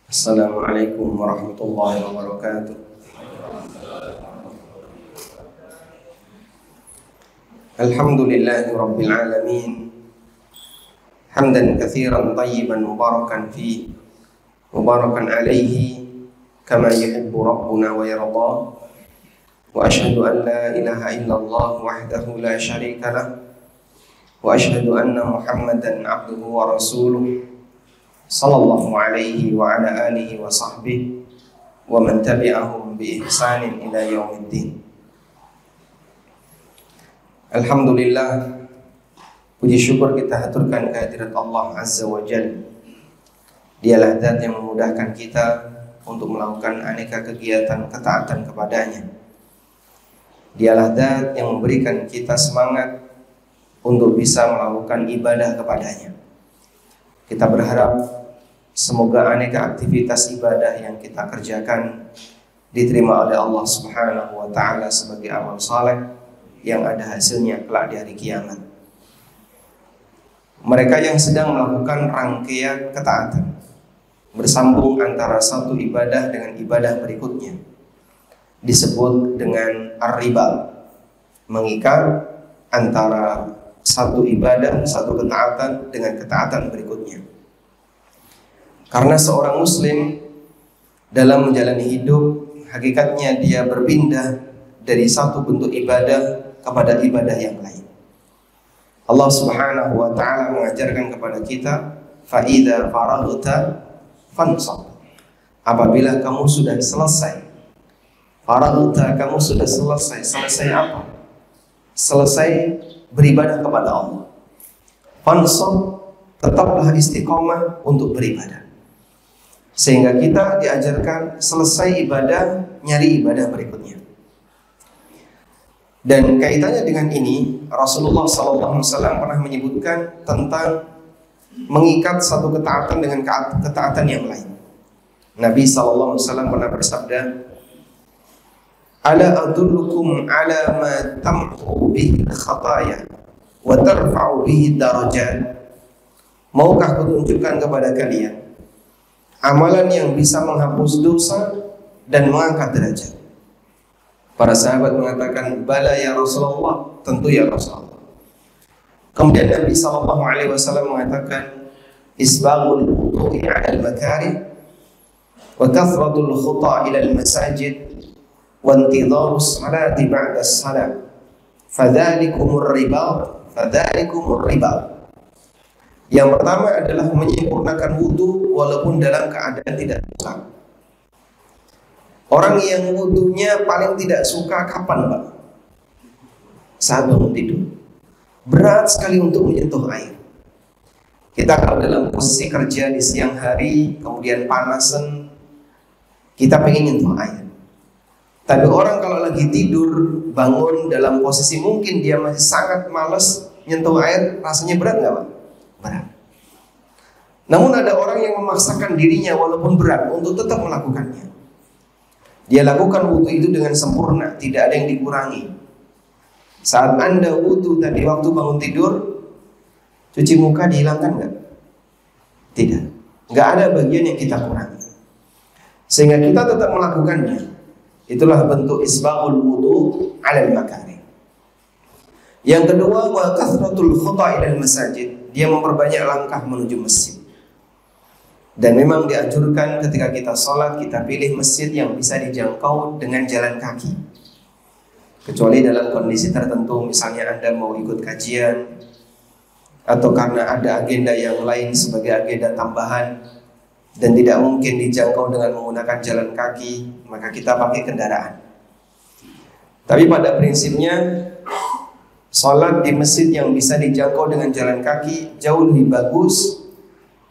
Assalamualaikum warahmatullahi wabarakatuh. Alhamdulillahi rabbil alamin. Hamdan katsiran tayyiban mubarakan fi mubarakan alaihi kama yuhibbu rabbuna wa yarda. Wa ashhadu an la ilaha illallah wahdahu la syarika lah. Wa ashhadu anna Muhammadan abduhu wa rasuluh. Sallallahu alaihi wa ala alihi wa sahbihi wa man tabi'ahum bi ihsanin ila yaumiddin. Alhamdulillah, puji syukur kita haturkan kehadirat Allah Azza wa Jalla. Dialah zat yang memudahkan kita untuk melakukan aneka kegiatan ketaatan kepadanya. Dialah zat yang memberikan kita semangat untuk bisa melakukan ibadah kepadanya. Kita berharap semoga aneka aktivitas ibadah yang kita kerjakan diterima oleh Allah Subhanahu wa Ta'ala sebagai amal saleh yang ada hasilnya kelak di hari kiamat. Mereka yang sedang melakukan rangkaian ketaatan bersambung antara satu ibadah dengan ibadah berikutnya disebut dengan ar-riba, mengikat antara satu ibadah, satu ketaatan dengan ketaatan berikutnya. Karena seorang muslim dalam menjalani hidup, hakikatnya dia berpindah dari satu bentuk ibadah kepada ibadah yang lain. Allah Subhanahu wa Ta'ala mengajarkan kepada kita, fa idza faraghta fansab. Apabila kamu sudah selesai, faraghta, kamu sudah selesai. Selesai apa? Selesai beribadah kepada Allah. Fansab, tetaplah istiqomah untuk beribadah. Sehingga kita diajarkan selesai ibadah, nyari ibadah berikutnya. Dan kaitannya dengan ini, Rasulullah SAW pernah menyebutkan tentang mengikat satu ketaatan dengan ketaatan yang lain. Nabi SAW pernah bersabda, ala adullukum ala ma tamhu bihi khataya wa tarfa'u bihi darajat. Maukah kutunjukkan kepada kalian amalan yang bisa menghapus dosa dan mengangkat derajat? Para sahabat mengatakan, bala ya Rasulullah, tentu ya Rasulullah. Kemudian Nabi SAW mengatakan, isbaghul wudu'i 'alal makarih wa kathratul khuta' ilal masajid wa intidharus salati ba'da as-salat fadzalikumur riba. Yang pertama adalah menyempurnakan wudu walaupun dalam keadaan tidak suka. Orang yang wudunya paling tidak suka kapan, Pak? Saat bangun tidur. Berat sekali untuk menyentuh air. Kita kalau dalam posisi kerja di siang hari, kemudian panasan, kita pengen nyentuh air. Tapi orang kalau lagi tidur, bangun dalam posisi mungkin dia masih sangat malas nyentuh air, rasanya berat nggak, Pak? Berat. Namun ada orang yang memaksakan dirinya walaupun berat untuk tetap melakukannya. Dia lakukan wudu itu dengan sempurna, tidak ada yang dikurangi. Saat Anda wudu tadi waktu bangun tidur, cuci muka dihilangkan nggak? Tidak. Nggak ada bagian yang kita kurangi. Sehingga kita tetap melakukannya. Itulah bentuk isbaghul wudu 'alal makarih. Yang kedua, wa kathratul khuta' ilal masajid. Dia memperbanyak langkah menuju masjid. Dan memang dianjurkan ketika kita sholat, kita pilih masjid yang bisa dijangkau dengan jalan kaki. Kecuali dalam kondisi tertentu, misalnya Anda mau ikut kajian, atau karena ada agenda yang lain sebagai agenda tambahan, dan tidak mungkin dijangkau dengan menggunakan jalan kaki, maka kita pakai kendaraan. Tapi pada prinsipnya, sholat di masjid yang bisa dijangkau dengan jalan kaki jauh lebih bagus,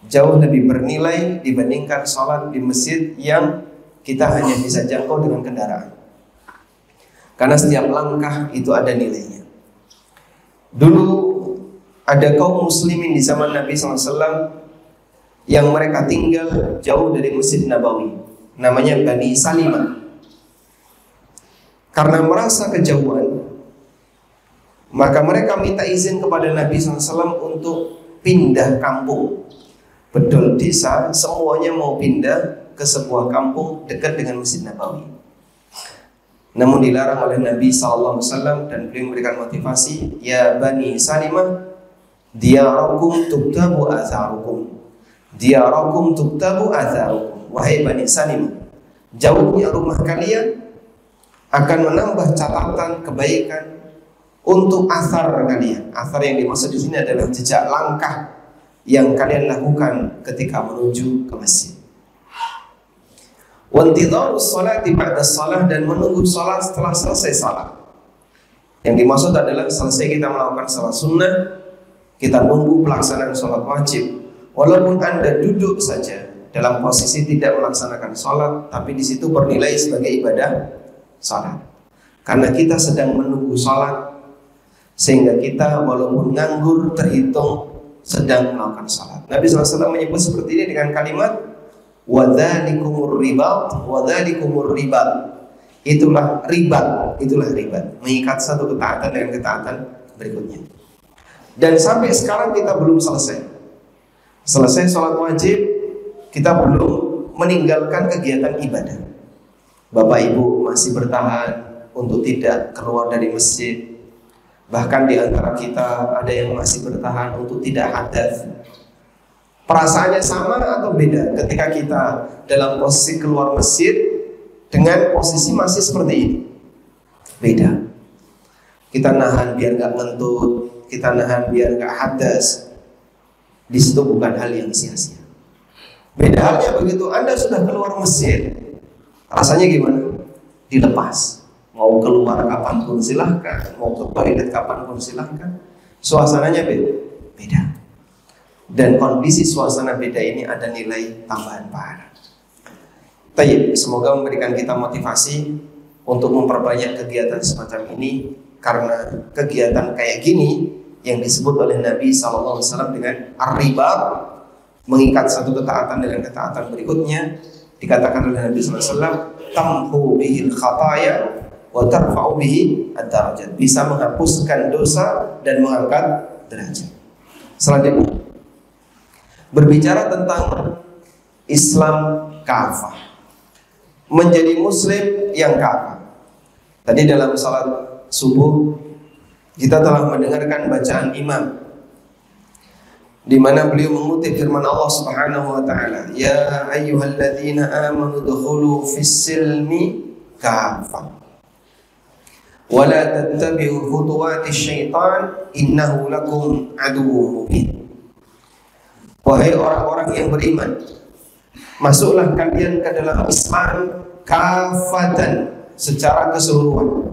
jauh lebih bernilai dibandingkan sholat di masjid yang kita hanya bisa jangkau dengan kendaraan. Karena setiap langkah itu ada nilainya. Dulu ada kaum muslimin di zaman Nabi SAW yang mereka tinggal jauh dari Masjid Nabawi, namanya Bani Salimah. Karena merasa kejauhan, maka mereka minta izin kepada Nabi SAW untuk pindah kampung. Bedol desa semuanya mau pindah ke sebuah kampung dekat dengan Masjid Nabawi. Namun dilarang oleh Nabi SAW dan beliau memberikan motivasi, ya Bani Salimah, diyarakum tuktabu atharukum. Diyarakum tuktabu atharukum. Wahai Bani Salimah, jauhnya rumah kalian akan menambah catatan kebaikan untuk athar kalian. Athar yang dimaksud di sini adalah jejak langkah yang kalian lakukan ketika menuju ke masjid. Wantidharus sholati ba'da shalah, dan menunggu salat setelah selesai salat. Yang dimaksud adalah selesai kita melakukan salat sunnah, kita nunggu pelaksanaan salat wajib. Walaupun Anda duduk saja dalam posisi tidak melaksanakan salat, tapi di situ bernilai sebagai ibadah salat. Karena kita sedang menunggu salat, sehingga kita walaupun nganggur terhitung sedang melakukan salat. Nabi SAW menyebut seperti ini dengan kalimat wadzalikumur ribat, wadzalikumur ribat. Itulah ribat, mengikat satu ketaatan dengan ketaatan berikutnya. Dan sampai sekarang kita belum selesai sholat wajib, kita belum meninggalkan kegiatan ibadah. Bapak Ibu masih bertahan untuk tidak keluar dari masjid. Bahkan di antara kita ada yang masih bertahan untuk tidak hadas. Perasaannya sama atau beda ketika kita dalam posisi keluar masjid dengan posisi masih seperti ini? Beda. Kita nahan biar gak ngentut, kita nahan biar gak hadas. Di situ bukan hal yang sia-sia. Beda halnya begitu Anda sudah keluar masjid, rasanya gimana? Dilepas. Mau keluar kapanpun silahkan, mau ke toilet kapanpun silahkan. Suasananya beda. Dan kondisi suasana beda ini ada nilai tambahan pahala. Tayyib, semoga memberikan kita motivasi untuk memperbanyak kegiatan semacam ini, karena kegiatan kayak gini yang disebut oleh Nabi SAW dengan ar-ribat, mengikat satu ketaatan dengan ketaatan berikutnya, dikatakan oleh Nabi SAW, tamhu bihil khataya wa tarfa'u bihi ad-darajat, bisa menghapuskan dosa dan mengangkat derajat. Selanjutnya, berbicara tentang Islam kafah, menjadi muslim yang kafah. Tadi dalam salat subuh kita telah mendengarkan bacaan imam, di mana beliau mengutip firman Allah Subhanahu wa taala, ya ayyuhalladzina amanu dukhulu fis silmi kafah wa la tattabi'u khutuwatis syaitan innahu lakum aduwwun mubin. Wahai orang-orang yang beriman, masuklah kalian ke dalam Islam kafatan, secara keseluruhan.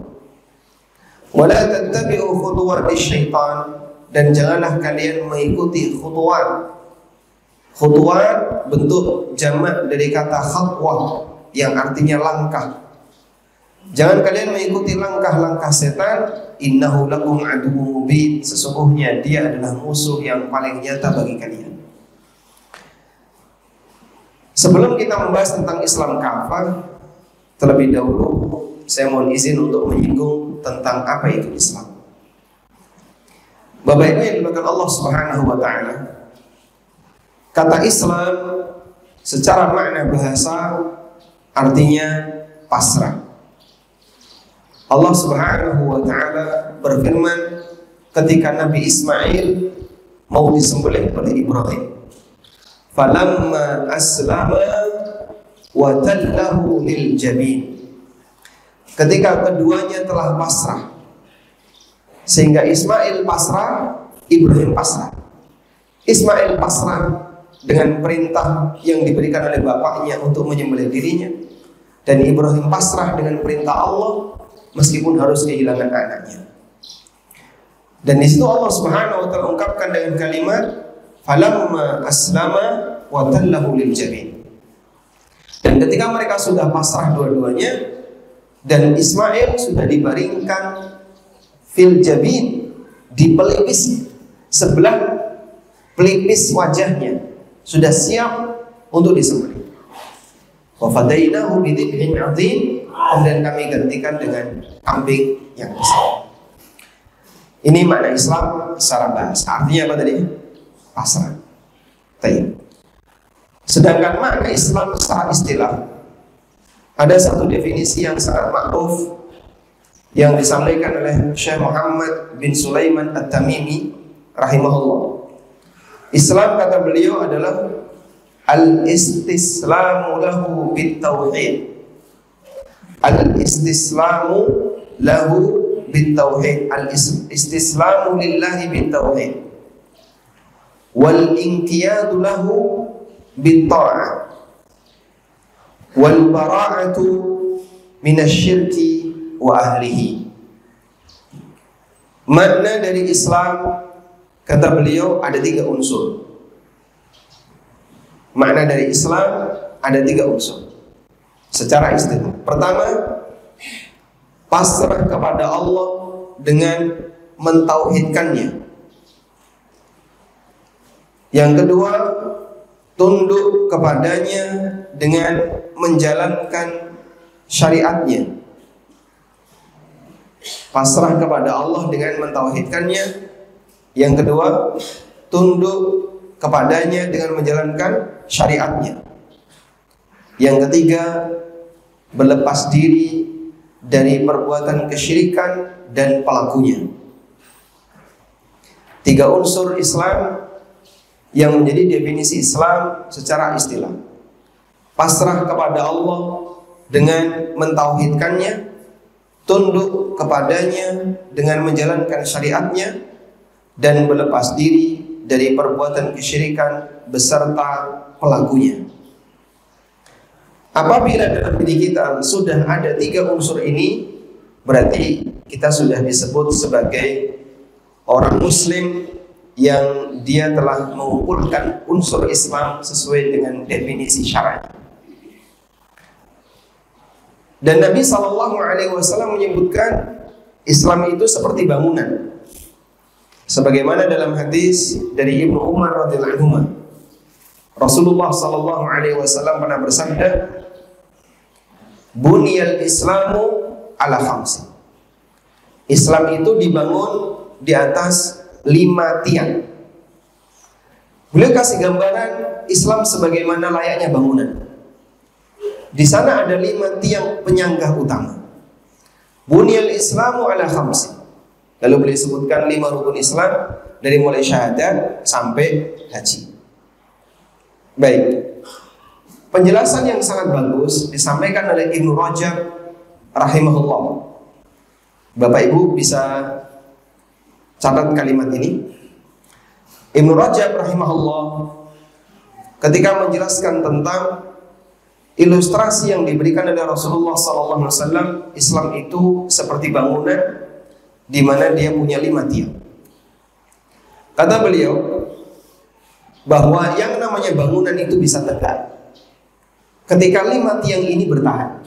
Wala tattabi'u khutuwatis syaitan, dan janganlah kalian mengikuti khutuwat. Khutuwat bentuk jamak dari kata khatwah yang artinya langkah. Jangan kalian mengikuti langkah-langkah setan. Innahu lakum aduwwun mubin, sesungguhnya dia adalah musuh yang paling nyata bagi kalian. Sebelum kita membahas tentang Islam kafah, terlebih dahulu saya mohon izin untuk menyinggung tentang apa itu Islam. Bapak Ibu yang dimuliakan Allah Subhanahu wa taala, kata Islam secara makna bahasa artinya pasrah. Allah Subhanahu wa taala berfirman ketika Nabi Ismail mau disembelih oleh Ibrahim, falamma aslama wa tallahu lil jabin. Ketika keduanya telah pasrah, sehingga Ismail pasrah, Ibrahim pasrah. Ismail pasrah dengan perintah yang diberikan oleh bapaknya untuk menyembelih dirinya, dan Ibrahim pasrah dengan perintah Allah meskipun harus kehilangan anaknya. Dan di situ Allah Subhanahu wa taala ungkapkan dengan kalimat falamma aslama wa tallahu lil jabin. Dan ketika mereka sudah pasrah dua-duanya dan Ismail sudah dibaringkan fil jabin, di pelipis sebelah pelipis wajahnya, sudah siap untuk disembelih. Wa fadainahu bidzibhin 'adzim, kemudian kami gantikan dengan kambing yang besar. Ini makna Islam secara bahasa. Artinya apa tadi? Pasrah. Tayyib. Sedangkan makna Islam secara istilah, ada satu definisi yang sangat ma'ruf yang disampaikan oleh Syekh Muhammad bin Sulaiman At-Tamimi rahimahullah. Islam, kata beliau, adalah al-istislamu lahu bit-tauhid. Al-istislamu lahu bit-tauhid. Al-istislamu lillahi bit-tauhid. Wal-inqiyadu lahu bit-ta'ah. Wal-bara'atu minasyirki wa ahlihi. Makna dari Islam, kata beliau, ada 3 unsur. Makna dari Islam ada 3 unsur secara istilah. Pertama, pasrah kepada Allah dengan mentauhidkannya. Yang kedua, tunduk kepadanya dengan menjalankan syariatnya. Pasrah kepada Allah dengan mentauhidkannya. Yang kedua, tunduk kepadanya dengan menjalankan syariatnya. Yang ketiga, berlepas diri dari perbuatan kesyirikan dan pelakunya. 3 unsur Islam yang menjadi definisi Islam secara istilah. Pasrah kepada Allah dengan mentauhidkannya, tunduk kepadanya dengan menjalankan syariatnya, dan berlepas diri dari perbuatan kesyirikan beserta pelakunya. Apabila dalam diri kita sudah ada 3 unsur ini, berarti kita sudah disebut sebagai orang Muslim yang dia telah mengumpulkan unsur Islam sesuai dengan definisi syar'i. Dan Nabi SAW menyebutkan Islam itu seperti bangunan. Sebagaimana dalam hadis dari Ibnu Umar radhiyallahu anhu, Rasulullah SAW pernah bersabda, "Buniyal Islamu ala khamsi." Islam itu dibangun di atas 5 tiang. Beliau kasih gambaran Islam sebagaimana layaknya bangunan. Di sana ada 5 tiang penyangga utama. Buniyal Islamu ala khamsi. Lalu beliau sebutkan 5 rukun Islam, dari mulai syahadat sampai haji. Baik. Penjelasan yang sangat bagus disampaikan oleh Ibnu Rajab rahimahullah. Bapak Ibu bisa catat kalimat ini. Ibnu Rajab rahimahullah ketika menjelaskan tentang ilustrasi yang diberikan oleh Rasulullah SAW, Islam itu seperti bangunan di mana dia punya 5 tiang. Kata beliau bahwa yang namanya bangunan itu bisa tegak ketika 5 tiang ini bertahan.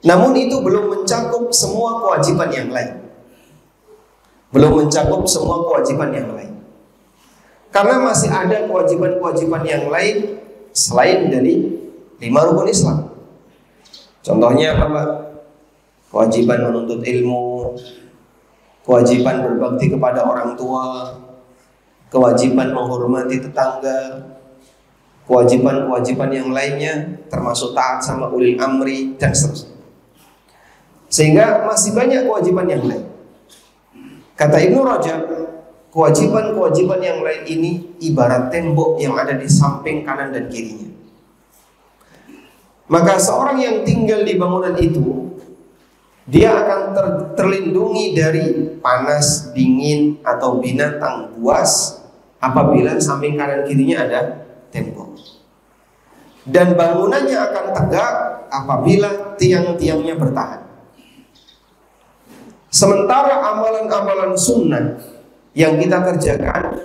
Namun itu belum mencakup semua kewajiban yang lain. Belum mencakup semua kewajiban yang lain. Karena masih ada kewajiban-kewajiban yang lain selain dari 5 rukun Islam. Contohnya apa, Pak? Kewajiban menuntut ilmu, kewajiban berbakti kepada orang tua, kewajiban menghormati tetangga, kewajiban-kewajiban yang lainnya termasuk taat sama ulil amri dan seterusnya. Sehingga masih banyak kewajiban yang lain. Kata Ibnu Rajab, kewajiban-kewajiban yang lain ini ibarat tembok yang ada di samping kanan dan kirinya. Maka seorang yang tinggal di bangunan itu, dia akan terlindungi dari panas, dingin, atau binatang buas apabila samping kanan kirinya ada tembok. Dan bangunannya akan tegak apabila tiang-tiangnya bertahan. Sementara amalan-amalan sunnah yang kita kerjakan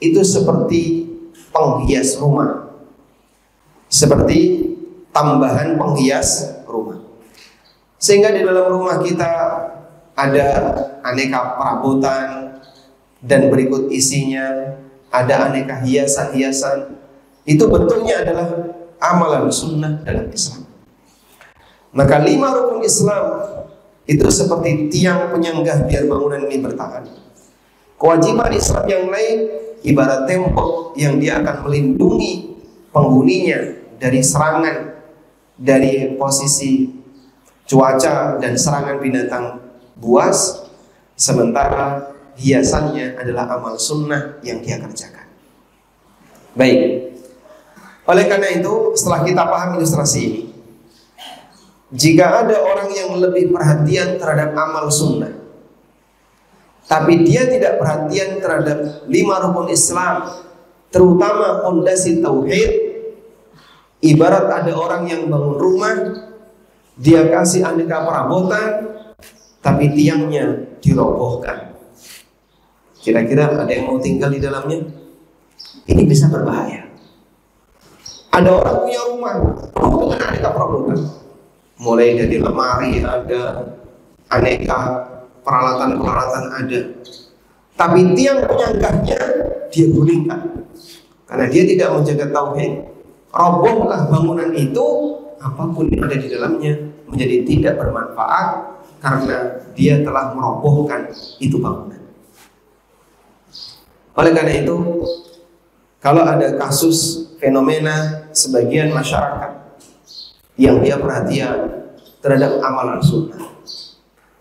itu seperti penghias rumah, seperti tambahan penghias rumah. Sehingga di dalam rumah kita ada aneka perabotan dan berikut isinya ada aneka hiasan-hiasan. Itu bentuknya adalah amalan sunnah dalam Islam. Maka 5 rukun Islam itu seperti tiang penyanggah biar bangunan ini bertahan. Kewajiban Islam yang lain ibarat tembok yang dia akan melindungi penghuninya dari serangan, dari posisi cuaca dan serangan binatang buas, sementara hiasannya adalah amal sunnah yang dia kerjakan. Baik, oleh karena itu setelah kita paham ilustrasi ini, jika ada orang yang lebih perhatian terhadap amal sunnah, tapi dia tidak perhatian terhadap 5 rukun Islam, terutama fondasi tauhid, ibarat ada orang yang bangun rumah, dia kasih aneka perabotan, tapi tiangnya dirobohkan. Kira-kira ada yang mau tinggal di dalamnya? Ini bisa berbahaya. Ada orang punya rumah dengan aneka perabotan, mulai dari lemari ada, aneka peralatan-peralatan ada, tapi tiang penyanggahnya dia gulingkan karena dia tidak menjaga tauhid. Robohlah bangunan itu, apapun yang ada di dalamnya menjadi tidak bermanfaat karena dia telah merobohkan itu bangunan. Oleh karena itu, kalau ada kasus fenomena sebagian masyarakat yang dia perhatian terhadap amalan sunnah,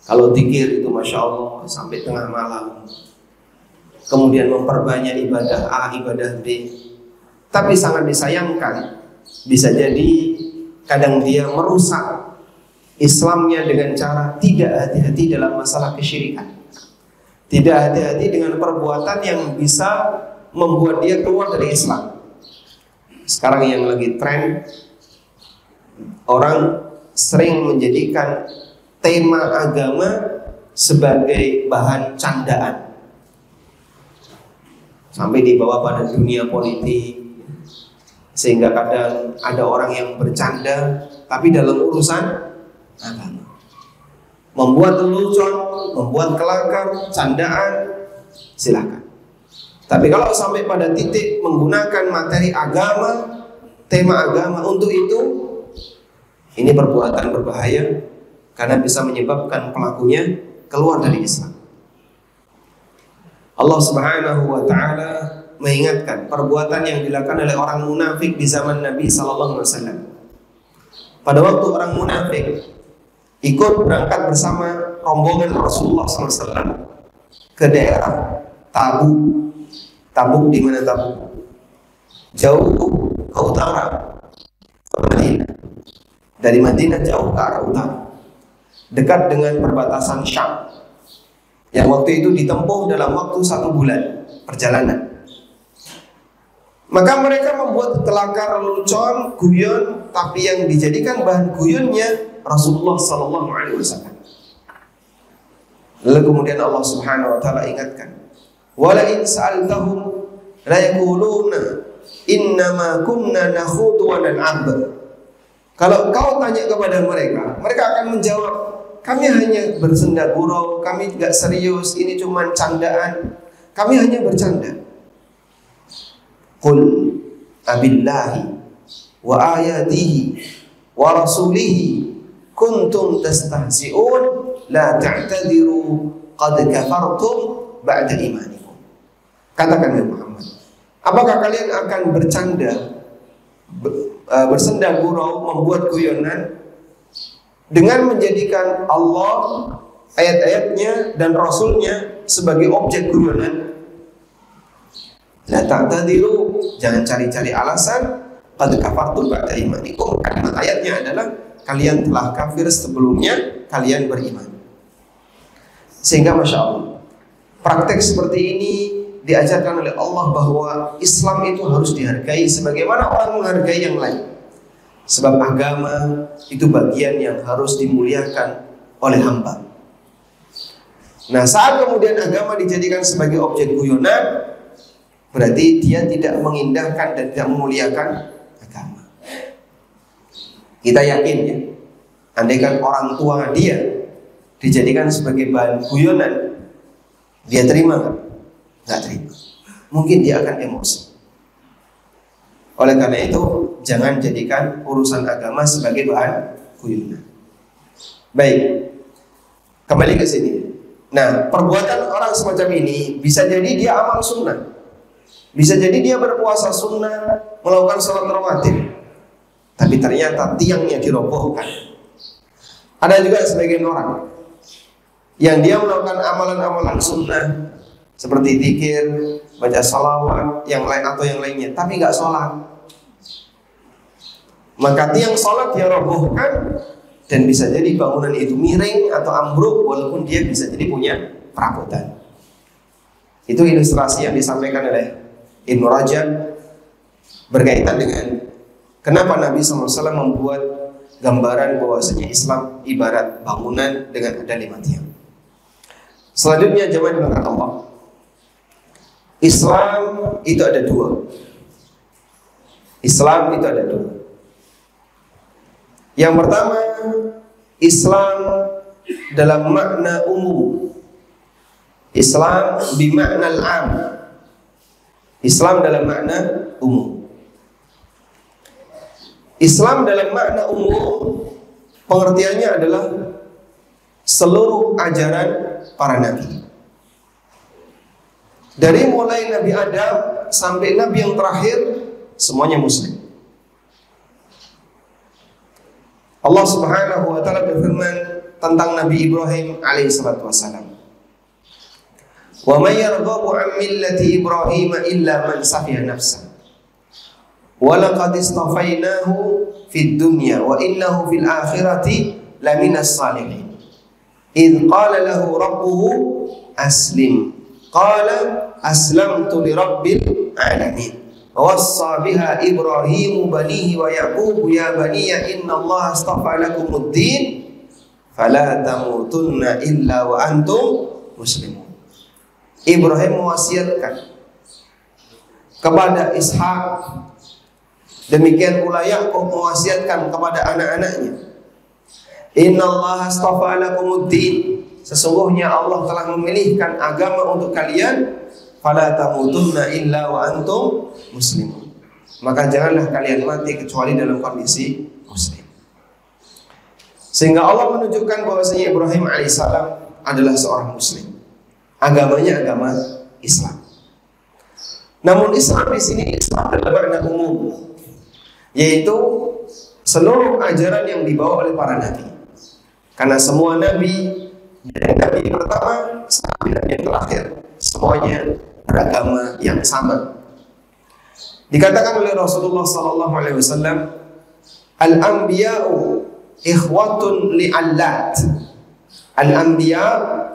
kalau zikir itu Masya Allah sampai tengah malam, kemudian memperbanyak ibadah A, ibadah B, tapi sangat disayangkan, bisa jadi kadang dia merusak Islamnya dengan cara tidak hati-hati dalam masalah kesyirikan, tidak hati-hati dengan perbuatan yang bisa membuat dia keluar dari Islam. Sekarang yang lagi tren, orang sering menjadikan tema agama sebagai bahan candaan, sampai dibawa pada dunia politik, sehingga kadang ada orang yang bercanda tapi dalam urusan agama, membuat lelucon, membuat kelakar, candaan, silakan. Tapi kalau sampai pada titik menggunakan materi agama, tema agama untuk itu, ini perbuatan berbahaya karena bisa menyebabkan pelakunya keluar dari Islam. Allah Subhanahu wa taala mengingatkan perbuatan yang dilakukan oleh orang munafik di zaman Nabi sallallahu alaihi wasallam. Pada waktu orang munafik ikut berangkat bersama rombongan Rasulullah sallallahu alaihi wasallam ke daerah Tabuk. Tabuk di mana Tabuk? Jauh ke utara, ke Madinah. Dari Madinah jauh ke arah utara, dekat dengan perbatasan Syam, yang waktu itu ditempuh dalam waktu 1 bulan perjalanan. Maka mereka membuat kelakar, lelucon, guyon, tapi yang dijadikan bahan guyonnya Rasulullah Sallallahu Alaihi Wasallam. Lalu kemudian Allah Subhanahu Wa Taala ingatkan, wala in sa'altahum la yaquluna innama kunna nakhudu wa nal'ab. Kalau kau tanya kepada mereka, mereka akan menjawab, kami hanya bersenda gurau, kami tidak serius, ini cuma candaan, kami hanya bercanda. Qul abillahi wa ayatihi wa rasulihi kuntum tastahzi'un la ta'tadiru qad kafartum ba'da imanikum. Katakan ya Muhammad, apakah kalian akan bercanda, bersenda gurau, membuat guyonan dengan menjadikan Allah, ayat-ayatnya dan Rasulnya sebagai objek guyonan? La ta'tadiru, jangan cari-cari alasan, qad kafartum ba'da imanikum. Kalimat ayatnya adalah kalian telah kafir sebelumnya kalian beriman. Sehingga Masya Allah, praktek seperti ini diajarkan oleh Allah bahwa Islam itu harus dihargai sebagaimana orang menghargai yang lain. Sebab agama itu bagian yang harus dimuliakan oleh hamba. Nah, saat kemudian agama dijadikan sebagai objek guyonan, berarti dia tidak mengindahkan dan tidak memuliakan agama. Kita yakin ya, andaikan orang tua dia dijadikan sebagai bahan guyonan, dia terima kan? Nggak terima. Mungkin dia akan emosi. Oleh karena itu, jangan jadikan urusan agama sebagai bahan guyonan. Baik, kembali ke sini. Nah, perbuatan orang semacam ini bisa jadi dia amal sunnah, Bisa jadi dia berpuasa sunnah, melakukan sholat rawatib, tapi ternyata tiangnya dirobohkan. Ada juga sebagian orang yang dia melakukan amalan-amalan sunnah seperti zikir, baca salawat, yang lain atau yang lainnya, tapi nggak sholat. Maka tiang sholat dia robohkan, dan bisa jadi bangunan itu miring atau ambruk, walaupun dia bisa jadi punya perabotan. Itu ilustrasi yang disampaikan oleh Ibnu Rajab berkaitan dengan kenapa Nabi SAW membuat gambaran bahwasanya Islam ibarat bangunan dengan ada 5 tiang. Selanjutnya jemaah dengan Allah, Islam itu ada 2. Islam itu ada 2. Yang pertama, Islam dalam makna umum. Islam bimakna al-am. Islam dalam makna umum. Islam dalam makna umum pengertiannya adalah seluruh ajaran para nabi. Dari mulai Nabi Adam sampai Nabi yang terakhir, semuanya muslim. Allah Subhanahu wa taala berfirman tentang Nabi Ibrahim alaihi salatu wasalam. Wa may yarghabu an millati Ibrahim illa man safiha nafsa. Wa laqad istafainahu fid dunya wa innahu fil akhirati laminas salihin. Idz qala lahu rabbuhu aslim. Qala aslamtu lirabbil alamin. Wassa biha Ibrahim banihi wa Yaqub ya baniya innallaha astafa lakumuddin fala tamutunna illa wa antum muslimun. Ibrahim mewasiatkan kepada Ishak, demikian pula Yaqub mewasiatkan kepada anak-anaknya, innallaha astafa lakumuddin, sesungguhnya Allah telah memilihkan agama untuk kalian, fala tamutunna illa wa antum muslimun, maka janganlah kalian mati kecuali dalam kondisi muslim. Sehingga Allah menunjukkan bahwasanya Ibrahim alaihissalam adalah seorang muslim. Agamanya agama Islam. Namun Islam di sini Islam dalam makna umum, yaitu seluruh ajaran yang dibawa oleh para nabi. Karena semua nabi, dari nabi yang pertama sampai nabi yang terakhir, semuanya beragama yang sama. Dikatakan oleh Rasulullah SAW, al-anbiya'u ikhwatun li'allat. Al-anbiya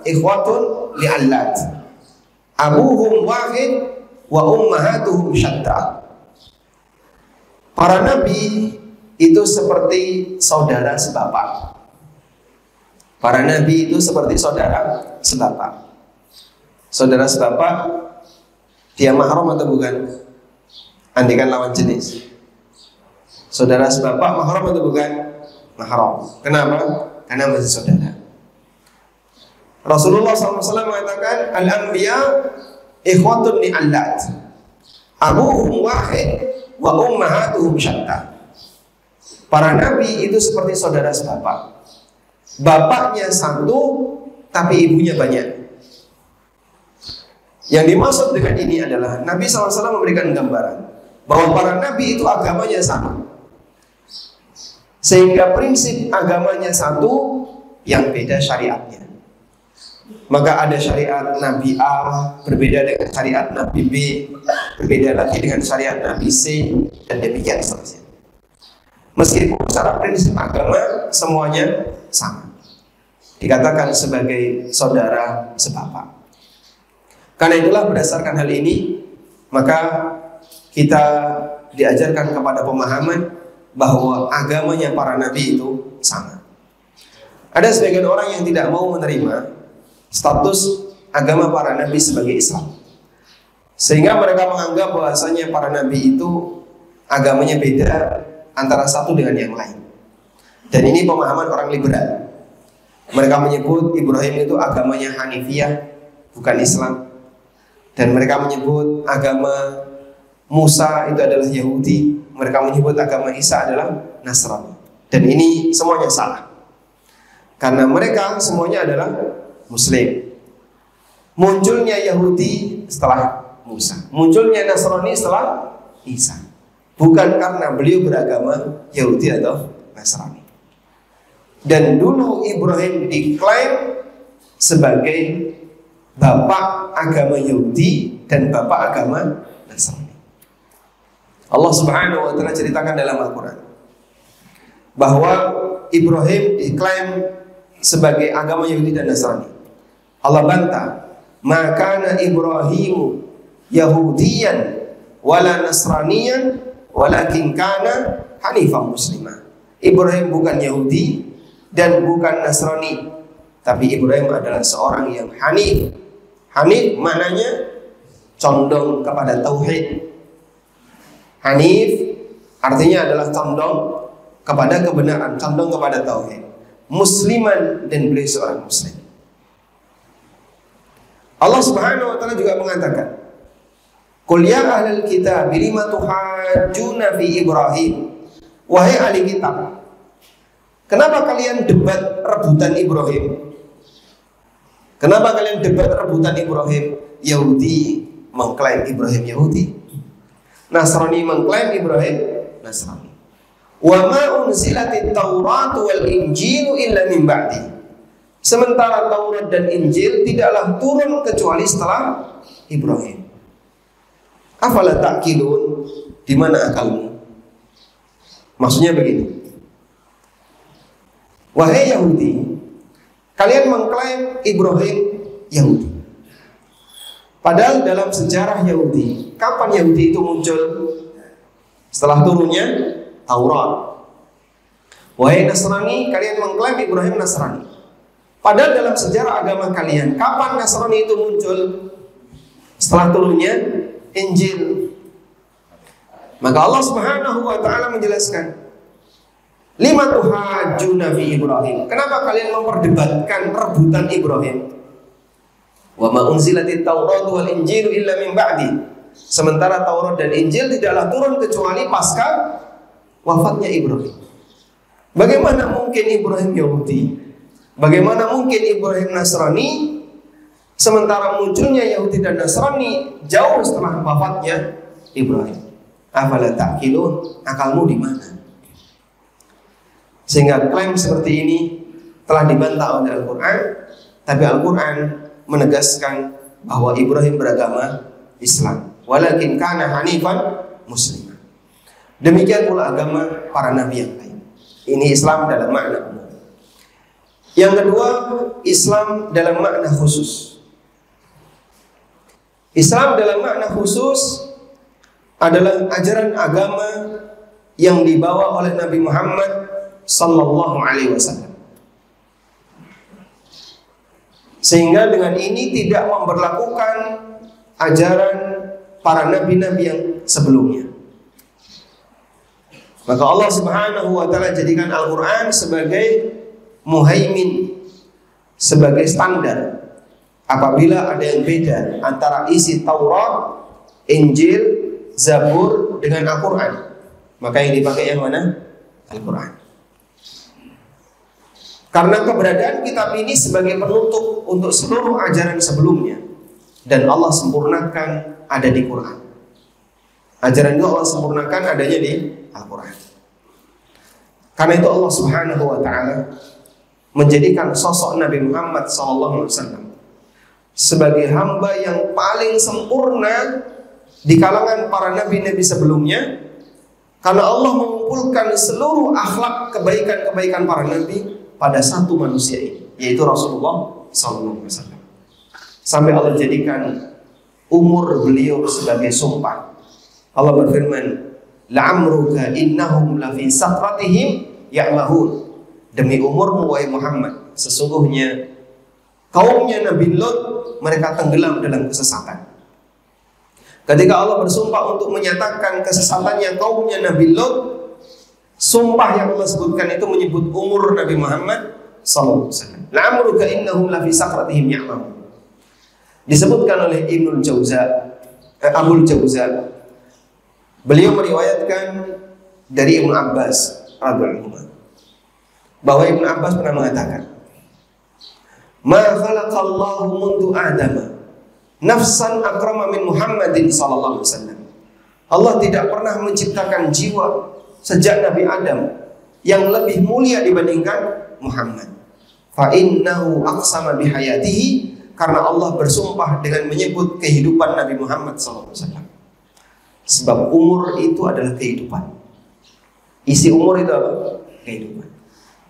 ikhwatun li'allat. Abuhum wahid wa ummahatuhum syatta. Para nabi itu seperti saudara sebapak. Para nabi itu seperti saudara sebapak. Saudara sebapak, dia mahram atau bukan? Andikan lawan jenis. Saudara sebapak mahram atau bukan? Mahram. Kenapa? Karena masih saudara. Rasulullah SAW mengatakan al-anbiya ikhwatun li'allat. Abuhum wahid wa ummahatuhum syatta. Para nabi itu seperti saudara sebapak. Bapaknya satu, tapi ibunya banyak. Yang dimaksud dengan ini adalah Nabi SAW memberikan gambaran bahwa para nabi itu agamanya sama, sehingga prinsip agamanya satu, yang beda syariatnya. Maka ada syariat Nabi A berbeda dengan syariat Nabi B, berbeda lagi dengan syariat Nabi C, dan demikian seterusnya. Meskipun secara prinsip agama semuanya sama, dikatakan sebagai saudara sebapak. Karena itulah berdasarkan hal ini, maka kita diajarkan kepada pemahaman bahwa agamanya para nabi itu sama. Ada sebagian orang yang tidak mau menerima status agama para nabi sebagai Islam, sehingga mereka menganggap bahwasanya para nabi itu agamanya beda antara satu dengan yang lain. Dan ini pemahaman orang liberal. Mereka menyebut Ibrahim itu agamanya Hanifiyah, bukan Islam. Dan mereka menyebut agama Musa itu adalah Yahudi. Mereka menyebut agama Isa adalah Nasrani. Dan ini semuanya salah, karena mereka semuanya adalah Muslim. Munculnya Yahudi setelah Musa. Munculnya Nasrani setelah Isa. Bukan karena beliau beragama Yahudi atau Nasrani. Dan dulu Ibrahim diklaim sebagai bapak agama Yahudi dan bapak agama Nasrani. Allah Subhanahu wa taala ceritakan dalam Al-Qur'an bahwa Ibrahim diklaim sebagai agama Yahudi dan Nasrani. Allah bantah, "Ma kana Ibrahimu Yahudiyan wala Nasraniyan walakin kana hanifan muslimah." Ibrahim bukan Yahudi dan bukan Nasrani, tapi Ibrahim adalah seorang yang hanif. Hanif maknanya condong kepada tauhid. Hanif artinya adalah condong kepada kebenaran, condong kepada tauhid. Musliman, dan beliau seorang muslim. Allah Subhanahu wa taala juga mengatakan, "Qul ya ahlal kitab lima tuhajjuna fi Ibrahim." Wahai ahli kitab, kenapa kalian debat rebutan Ibrahim? Kenapa kalian debat rebutan Ibrahim? Yahudi mengklaim Ibrahim Yahudi, Nasrani mengklaim Ibrahim Nasrani. Wa ma unzilatit Taurat wal Injil illa min ba'di. Sementara Taurat dan Injil tidaklah turun kecuali setelah Ibrahim. Afala ta'qilun? Di mana akalmu? Maksudnya begini. Wahai Yahudi, kalian mengklaim Ibrahim Yahudi. Padahal dalam sejarah Yahudi, kapan Yahudi itu muncul? Setelah turunnya Taurat. Wahai Nasrani, kalian mengklaim Ibrahim Nasrani. Padahal dalam sejarah agama kalian, kapan Nasrani itu muncul? Setelah turunnya Injil. Maka Allah Subhanahu wa taala menjelaskan, "Lima tuhajjuna fi Ibrahim." Kenapa kalian memperdebatkan rebutan Ibrahim? Wa ma unzilatit Taurat wal Injil illa min ba'di. Sementara Taurat dan Injil tidaklah turun kecuali pasca wafatnya Ibrahim. Bagaimana mungkin Ibrahim Yahudi? Bagaimana mungkin Ibrahim Nasrani? Sementara munculnya Yahudi dan Nasrani jauh setelah wafatnya Ibrahim. Afala ta'qilun? Akalmu di mana? Sehingga klaim seperti ini telah dibantah oleh Al-Quran, tapi Al-Quran menegaskan bahwa Ibrahim beragama Islam. Walakin kana hanifan musliman. Demikian pula agama para nabi yang lain. Ini Islam dalam makna umum. Yang kedua, Islam dalam makna khusus. Islam dalam makna khusus adalah ajaran agama yang dibawa oleh Nabi Muhammad sallallahu alaihi wasallam. Sehingga dengan ini tidak memberlakukan ajaran para nabi-nabi yang sebelumnya. Maka Allah Subhanahu wa taala jadikan Al-Qur'an sebagai muhaimin, sebagai standar. Apabila ada yang beda antara isi Taurat, Injil, Zabur dengan Al-Quran, maka yang dipakai yang mana? Al-Quran. Karena keberadaan kitab ini sebagai penutup untuk seluruh ajaran sebelumnya, dan Allah sempurnakan ada di Quran. Ajaran itu Allah sempurnakan adanya di Al-Quran. Karena itu Allah Subhanahu wa taala menjadikan sosok Nabi Muhammad SAW sebagai hamba yang paling sempurna di kalangan para nabi-nabi sebelumnya, karena Allah mengumpulkan seluruh akhlak kebaikan-kebaikan para nabi pada satu manusia ini, yaitu Rasulullah SAW. Sampai Allah jadikan umur beliau sebagai sumpah. Allah berfirman, "La'amruka innahum lafi sakratihim ya'mahun." Demi umurmu wahai Muhammad, sesungguhnya kaumnya Nabi Lot mereka tenggelam dalam kesesatan. Ketika Allah bersumpah untuk menyatakan kesesatannya kaumnya Nabi Lot, sumpah yang Allah sebutkan itu menyebut umur Nabi Muhammad SAW. La'amruka innahum lafi sakratihim ya'mahun. Disebutkan oleh Ibnul Jauza, Abul Jauza, beliau meriwayatkan dari Ibnu Abbas radhiyallahu anhu bahwa Ibnu Abbas pernah mengatakan, "Ma khalaqallahu mundu Adama nafsan akrama min Muhammadin sallallahu alaihi wasallam. Allah tidak pernah menciptakan jiwa sejak Nabi Adam yang lebih mulia dibandingkan Muhammad. Fa innahu aqsama bihayatihi, karena Allah bersumpah dengan menyebut kehidupan Nabi Muhammad sallallahu alaihi wasallam. Sebab umur itu adalah kehidupan. Isi umur itu apa? Kehidupan.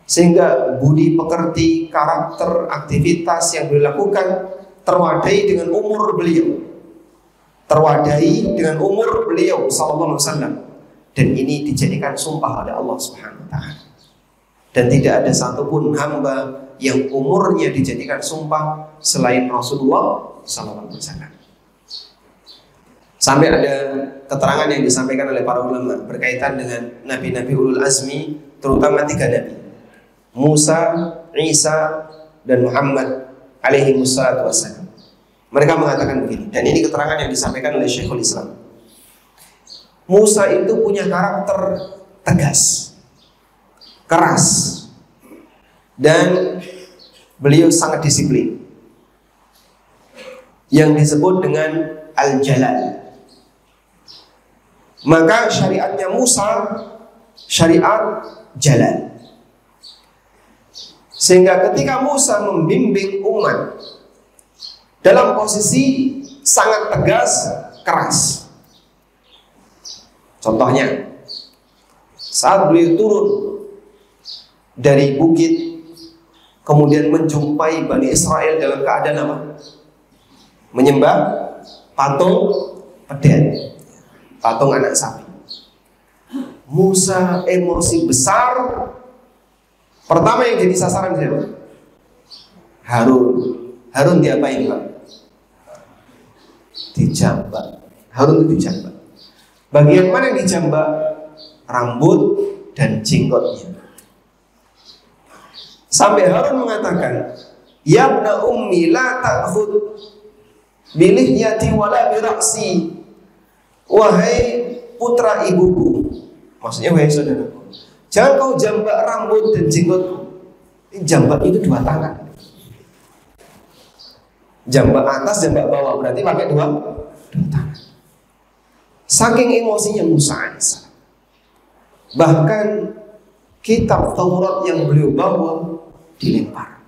Sehingga budi pekerti, karakter, aktivitas yang beliau lakukan terwadai dengan umur beliau. Terwadai dengan umur beliau sallallahu alaihi wasallam. Dan ini dijadikan sumpah oleh Allah Subhanahu wa taala. Dan tidak ada satupun hamba yang umurnya dijadikan sumpah selain Rasulullah sallallahu alaihi wasallam. Sampai ada keterangan yang disampaikan oleh para ulama berkaitan dengan nabi-nabi ulul azmi, terutama 3 nabi, Musa, Isa, dan Muhammad alaihi wassalam. Mereka mengatakan begini, dan ini keterangan yang disampaikan oleh Syekhul Islam. Musa itu punya karakter tegas, keras, dan beliau sangat disiplin, yang disebut dengan Al-Jalal. Maka syariatnya Musa syariat Jalal. Sehingga ketika Musa membimbing umat dalam posisi sangat tegas, keras. Contohnya, saat beliau turun dari bukit, kemudian menjumpai Bani Israel dalam keadaan apa? Menyembah patung pedhet, patung anak sapi. Musa emosi besar. Pertama yang jadi sasaran siapa? Harun. Harun diapain, Pak? Dijambak. Harun itu dijambak. Bagian mana yang dijambak? Rambut dan jenggotnya. Sampai Harun mengatakan, "Ya ibna ummi la ta'khud bi lihyati wala bi ra'si." Wahai putra ibuku, maksudnya wahai saudaraku, jangan kau jambak rambut dan jenggotku. Jambak itu 2 tangan. Jambak atas, jambak bawah, berarti pakai 2 tangan. Saking emosinya Musa AS. Bahkan kitab Taurat yang beliau bawa dilempar.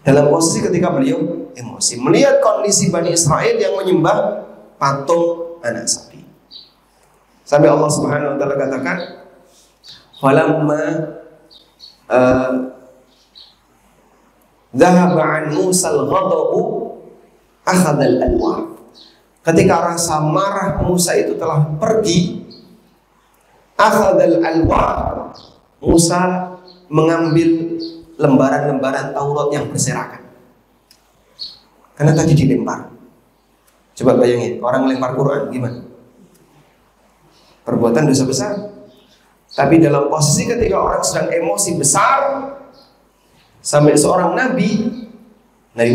Dalam posisi ketika beliau emosi, melihat kondisi Bani Israel yang menyembah patung anak sapi. Sampai Allah Subhanahu wa taala katakan, "Falamma dhahaba an Musa al-ghadabu akhadha al-alwah." Ketika rasa marah Musa itu telah pergi, akhadha al-alwah, Musa mengambil lembaran-lembaran Taurat yang berserakan. Karena tadi dilempar. Coba bayangin, orang melempar Quran gimana? Perbuatan dosa besar. Tapi dalam posisi ketika orang sedang emosi besar, sampai seorang Nabi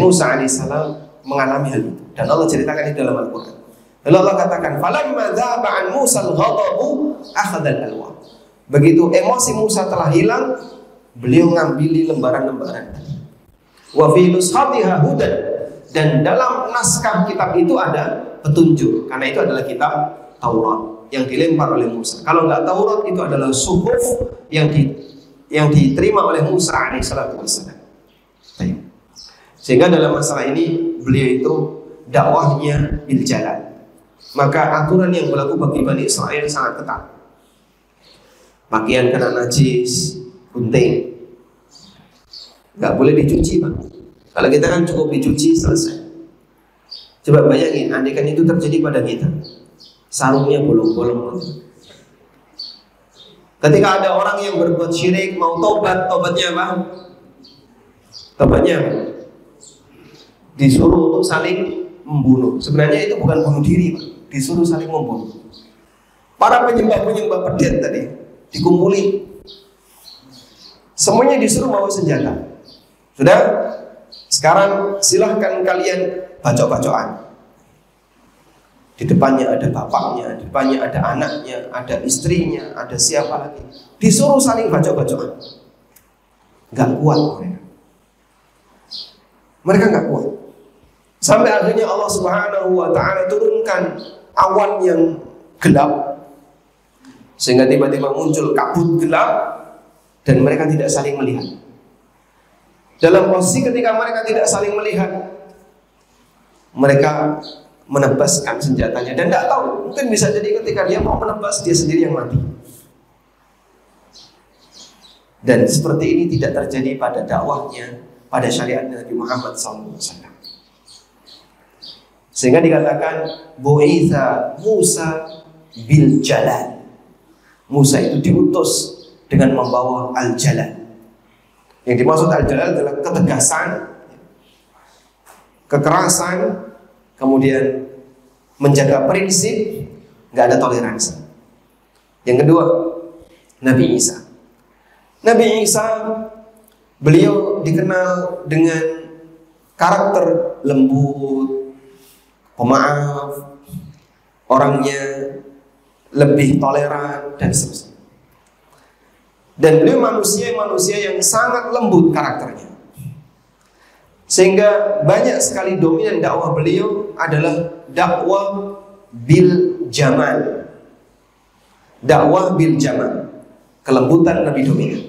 Musa alaihissalam mengalami hal itu. Dan Allah ceritakan itu dalam Al-Quran. Lalu Allah katakan, "Falamma dhaba an Musa al-ghadabu akhadha al-alwah." Begitu emosi Musa telah hilang, beliau ngambil lembaran-lembaran. Wa fi nushatiha hudan, dan dalam naskah kitab itu ada petunjuk, karena itu adalah kitab Taurat yang dilempar oleh Musa. Kalau nggak Taurat, itu adalah suhuf yang diterima oleh Musa alaihissalatu wassalam. Sehingga dalam masalah ini beliau itu dakwahnya bil jalan. Maka aturan yang berlaku bagi Bani Israel sangat ketat. Pakaian kena najis, gunting, nggak boleh dicuci, Pak. Kalau kita kan cukup dicuci, selesai. Coba bayangin, andaikan itu terjadi pada kita, sarungnya bolong-bolong. Ketika ada orang yang berbuat syirik, mau tobat, tobatnya apa? Tobatnya disuruh untuk saling membunuh. Sebenarnya itu bukan bunuh diri, Pak. Disuruh saling membunuh. Para penyembah-penyembah pedhet tadi dikumpuli, semuanya disuruh bawa senjata. Sudah? Sekarang silahkan kalian bacok-bacokan. Di depannya ada bapaknya, di depannya ada anaknya, ada istrinya, ada siapa lagi. Disuruh saling bacok-bacokan. Gak kuat mereka. Mereka gak kuat. Sampai akhirnya Allah Subhanahu wa ta'ala turunkan awan yang gelap, sehingga tiba-tiba muncul kabut gelap dan mereka tidak saling melihat. Dalam posisi ketika mereka tidak saling melihat, mereka menebaskan senjatanya dan tidak tahu, mungkin bisa jadi ketika dia mau menebas, dia sendiri yang mati. Dan seperti ini tidak terjadi pada dakwahnya, pada syariat Nabi Muhammad SAW. Sehingga dikatakan bu'itha Musa bil jalal. Musa itu diutus dengan membawa al-jalal. Yang dimaksud al-jalal adalah ketegasan, kekerasan, kemudian menjaga prinsip, nggak ada toleransi. Yang kedua, Nabi Isa. Nabi Isa, beliau dikenal dengan karakter lembut, pemaaf, orangnya lebih toleran dan seterusnya. Dan beliau manusia yang sangat lembut karakternya. Sehingga banyak sekali dominan dakwah beliau adalah dakwah bil jamal. Dakwah bil jamal, kelembutan lebih dominan.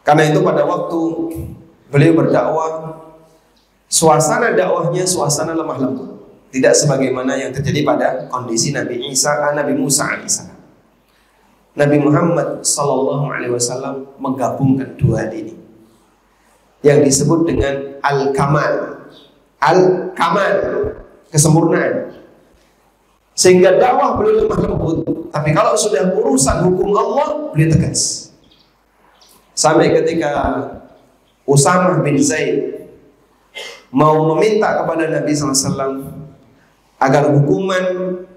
Karena itu pada waktu beliau berdakwah, suasana dakwahnya suasana lemah lembut, tidak sebagaimana yang terjadi pada kondisi Nabi Musa alaihissalam. Nabi Muhammad SAW menggabungkan dua hal ini, yang disebut dengan al-kamal, kesempurnaan. Sehingga dakwah beliau lemah lembut, tapi kalau sudah urusan hukum Allah, beliau tegas. Sampai ketika Usamah bin Zaid mau meminta kepada Nabi SAW agar hukuman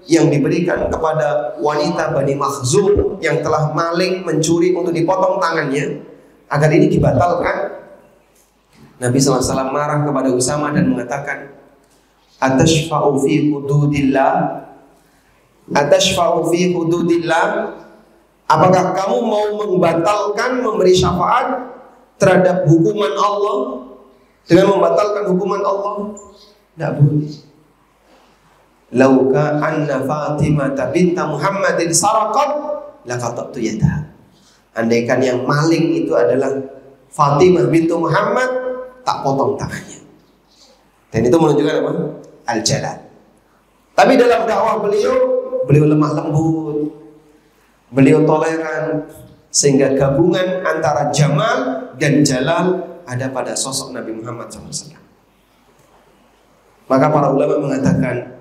yang diberikan kepada wanita Bani Makhzum yang telah maling, mencuri untuk dipotong tangannya, agar ini dibatalkan, Nabi SAW marah kepada Usamah dan mengatakan, atashfa'u fi hududillah, atashfa'u fi hududillah, apakah kamu mau membatalkan, memberi syafaat terhadap hukuman Allah dengan membatalkan hukuman Allah? Tidak boleh. Lauka anna Fatimah binta Muhammadin saraqat laqata'tu yadaha. Andaikan yang maling itu adalah Fatimah bintu Muhammad, tak potong tangannya. Dan itu menunjukkan apa? Al-jalal. Tapi dalam dakwah beliau lemah lembut, beliau toleran, sehingga gabungan antara jamal dan jalal ada pada sosok Nabi Muhammad SAW. Maka para ulama mengatakan,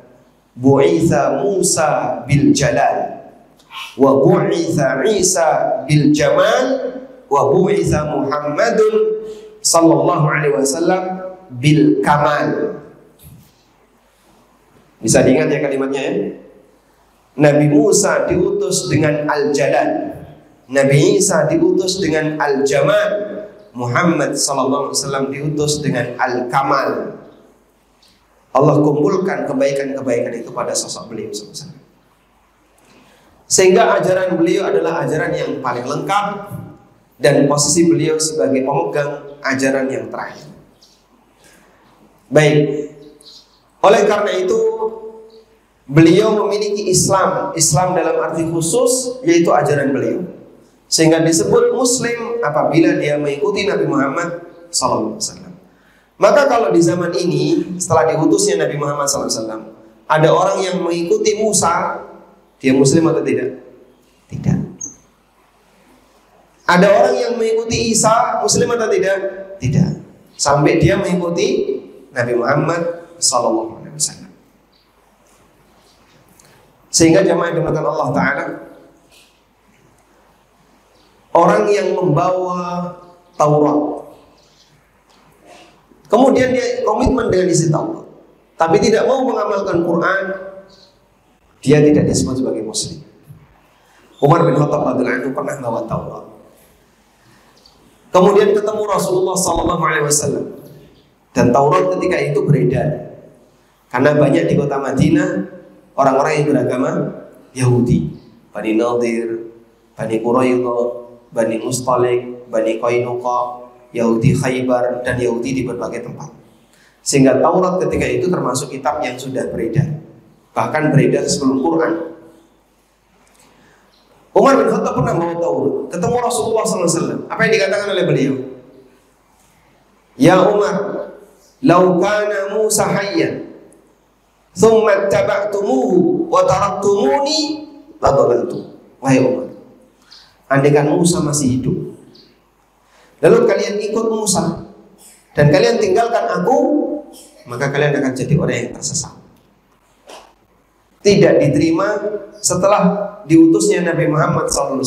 bu'itha Musa bil jalal, wa bu'itha Isa bil jamal, wa bu'itha Muhammadun sallallahu alaihi wasallam bil kamal. Bisa diingat ya kalimatnya ya. Nabi Musa diutus dengan al-jalal, Nabi Isa diutus dengan al-jamal, Muhammad sallallahu alaihi wasallam diutus dengan al-kamal. Allah kumpulkan kebaikan-kebaikan itu pada sosok beliau SAW. Sehingga ajaran beliau adalah ajaran yang paling lengkap, dan posisi beliau sebagai pemegang ajaran yang terakhir. Baik, oleh karena itu beliau memiliki Islam dalam arti khusus, yaitu ajaran beliau, sehingga disebut Muslim apabila dia mengikuti Nabi Muhammad SAW. Maka kalau di zaman ini, setelah diutusnya Nabi Muhammad SAW, ada orang yang mengikuti Musa, dia Muslim atau tidak? Tidak. Ada orang yang mengikuti Isa, Muslim atau tidak? Tidak. Sampai dia mengikuti Nabi Muhammad SAW. Sehingga jamaah yang dimuliakan Allah Ta'ala, orang yang membawa Taurat, kemudian dia komitmen dengan isi Taurat, tapi tidak mau mengamalkan Quran, dia tidak disebut sebagai Muslim. Umar bin Khattab radhiyallahu anhu pernah bawa Taurat. Kemudian ketemu Rasulullah SAW, dan Taurat ketika itu beredar, karena banyak di kota Madinah orang-orang yang beragama Yahudi, Bani Nadir, Bani Quraidah, Bani Mustalik, Bani Qainuqa, Yahudi Khaybar, dan Yahudi di berbagai tempat. Sehingga Taurat ketika itu termasuk kitab yang sudah beredar, bahkan beredar sebelum Quran. Umar bin Khattab pernah bawa Taurat, ketemu Rasulullah SAW. Apa yang dikatakan oleh beliau? Ya Umar, lau kana Musa hayyan thumma taba'tumuhu wa taraktumuni ladhalaltu. Wahai Umar, andaikan Musa masih hidup, lalu kalian ikut Musa dan kalian tinggalkan aku, maka kalian akan jadi orang yang tersesat. Tidak diterima setelah diutusnya Nabi Muhammad SAW,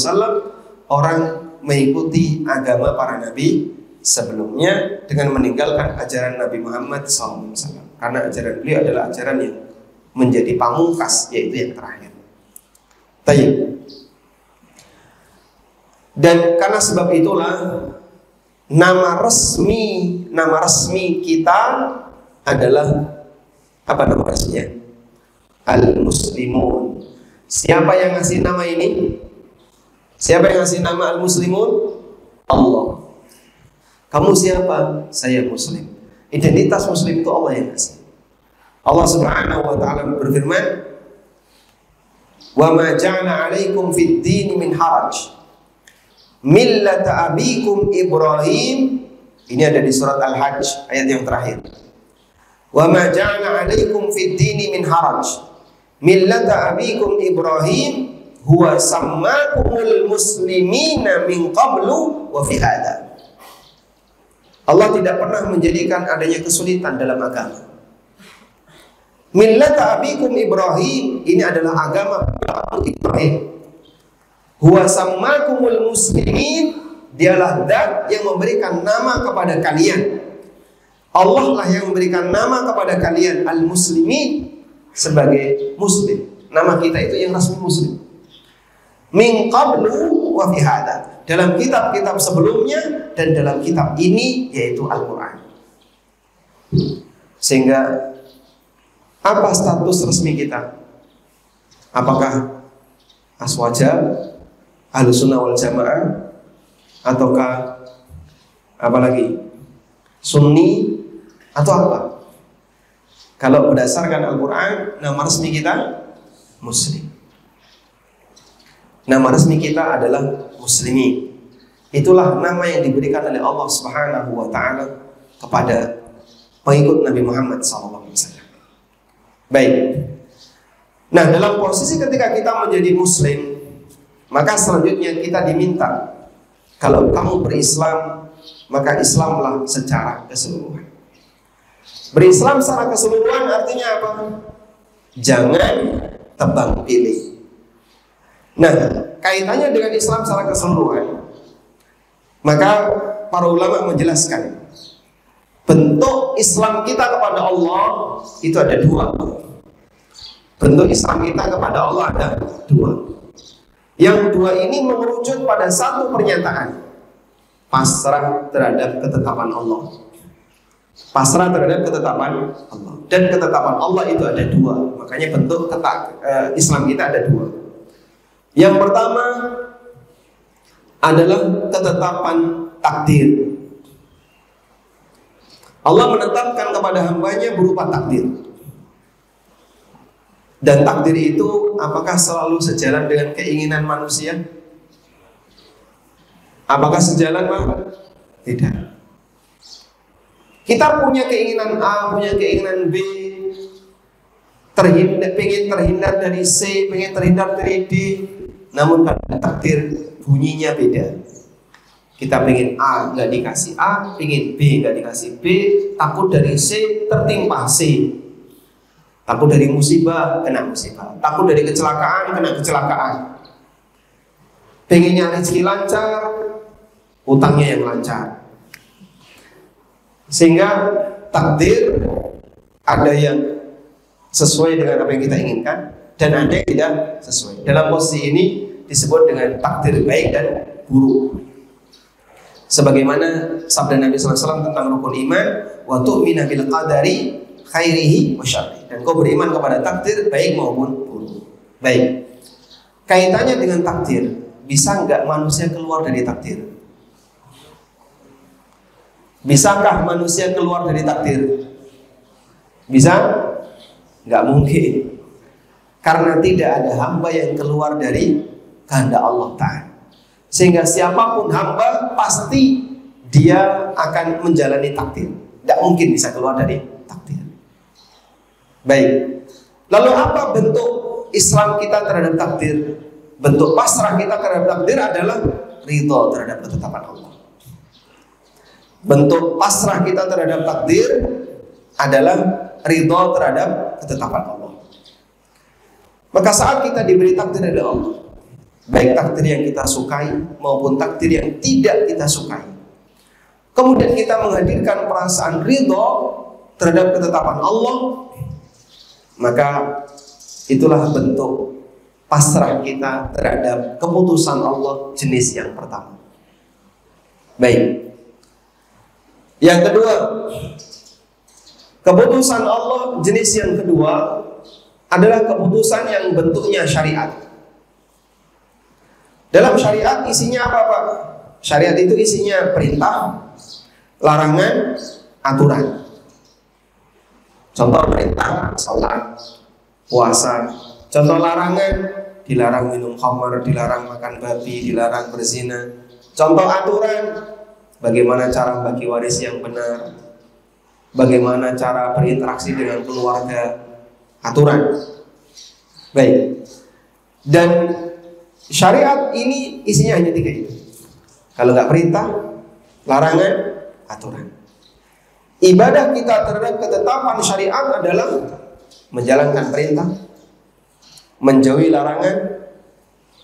orang mengikuti agama para nabi sebelumnya dengan meninggalkan ajaran Nabi Muhammad SAW, karena ajaran beliau adalah ajaran yang menjadi pamungkas, yaitu yang terakhir. Tayyib. Dan karena sebab itulah nama resmi kita adalah apa nama resminya? Al-Muslimun. Siapa yang ngasih nama ini? Siapa yang ngasih nama Al-Muslimun? Allah. Kamu siapa? Saya Muslim. Identitas Muslim itu Allah yang ngasih. Allah Subhanahu wa taala berfirman, "Wa ma ja'ala 'alaikum fid din min haraj. Millata abikum Ibrahim." Ini ada di surat Al-Hajj ayat yang terakhir. "Wa ma ja'ala 'alaikum fid din min haraj. Millata abikum Ibrahim huwa sammakumul muslimina min qablu wa fi hadha." Allah tidak pernah menjadikan adanya kesulitan dalam agama. Millata abikum Ibrahim, ini adalah agama Ibrahim. Huwa sammakumul muslimin, dialah zat yang memberikan nama kepada kalian. Allah lah yang memberikan nama kepada kalian al-muslimin, sebagai muslim. Nama kita itu yang resmi muslim. Min qablu wa fi hadha, dalam kitab-kitab sebelumnya dan dalam kitab ini, yaitu Al-Quran. Sehingga apa status resmi kita? Apakah Aswaja, Ahlussunnah wal Jamaah, ataukah apa lagi? Sunni atau apa? Kalau berdasarkan Al-Quran, nama resmi kita Muslim. Nama resmi kita adalah Muslimin. Itulah nama yang diberikan oleh Allah Subhanahu wa taala kepada pengikut Nabi Muhammad SAW. Baik. Nah, dalam posisi ketika kita menjadi Muslim, maka selanjutnya kita diminta, kalau kamu berislam, maka Islamlah secara keseluruhan. Berislam secara keseluruhan artinya apa? Jangan tebang pilih. Nah, kaitannya dengan Islam secara keseluruhan, maka para ulama menjelaskan bentuk Islam kita kepada Allah itu ada dua. Bentuk Islam kita kepada Allah ada dua. Yang dua ini mengerucut pada satu pernyataan: pasrah terhadap ketetapan Allah. Pasrah terhadap ketetapan Allah. Dan ketetapan Allah itu ada dua. Makanya bentuk Islam kita ada dua. Yang pertama adalah ketetapan takdir. Allah menetapkan kepada hambanya berupa takdir. Dan takdir itu apakah selalu sejalan dengan keinginan manusia? Apakah sejalan, Pak? Tidak. Kita punya keinginan A, punya keinginan B, pengen terhindar dari C, pengen terhindar dari D. Namun karena takdir bunyinya beda. Kita pengen A, nggak dikasih A, pengen B, nggak dikasih B, takut dari C, tertimpa C. Takut dari musibah, kena musibah. Takut dari kecelakaan, kena kecelakaan. Pengennya rezeki lancar, utangnya yang lancar. Sehingga takdir ada yang sesuai dengan apa yang kita inginkan, dan ada yang tidak sesuai. Dalam posisi ini disebut dengan takdir baik dan buruk. Sebagaimana sabda Nabi SAW tentang rukun iman, wa tu'mina bil qadari khairihi wa syarrihi, dan kau beriman kepada takdir baik maupun buruk. Baik. Kaitannya dengan takdir, bisa nggak manusia keluar dari takdir? Bisakah manusia keluar dari takdir? Bisa? Nggak mungkin. Karena tidak ada hamba yang keluar dari kehendak Allah Ta'ala. Sehingga siapapun hamba pasti dia akan menjalani takdir. Tidak mungkin bisa keluar dari takdir. Baik. Lalu apa bentuk Islam kita terhadap takdir? Bentuk pasrah kita terhadap takdir adalah ridho terhadap ketetapan Allah. Bentuk pasrah kita terhadap takdir adalah ridho terhadap ketetapan Allah. Maka saat kita diberi takdir oleh Allah, baik takdir yang kita sukai maupun takdir yang tidak kita sukai, kemudian kita menghadirkan perasaan ridho terhadap ketetapan Allah, maka itulah bentuk pasrah kita terhadap keputusan Allah jenis yang pertama. Baik. Yang kedua, keputusan Allah jenis yang kedua adalah keputusan yang bentuknya syariat. Dalam syariat isinya apa Pak? Syariat itu isinya perintah, larangan, aturan. Contoh perintah, salat, puasa. Contoh larangan, dilarang minum khamar, dilarang makan babi, dilarang berzina. Contoh aturan, bagaimana cara bagi waris yang benar, bagaimana cara berinteraksi dengan keluarga. Aturan. Baik. Dan syariat ini isinya hanya 3 itu. Kalau nggak perintah, larangan, aturan. Ibadah kita terhadap ketetapan syariat adalah menjalankan perintah, menjauhi larangan,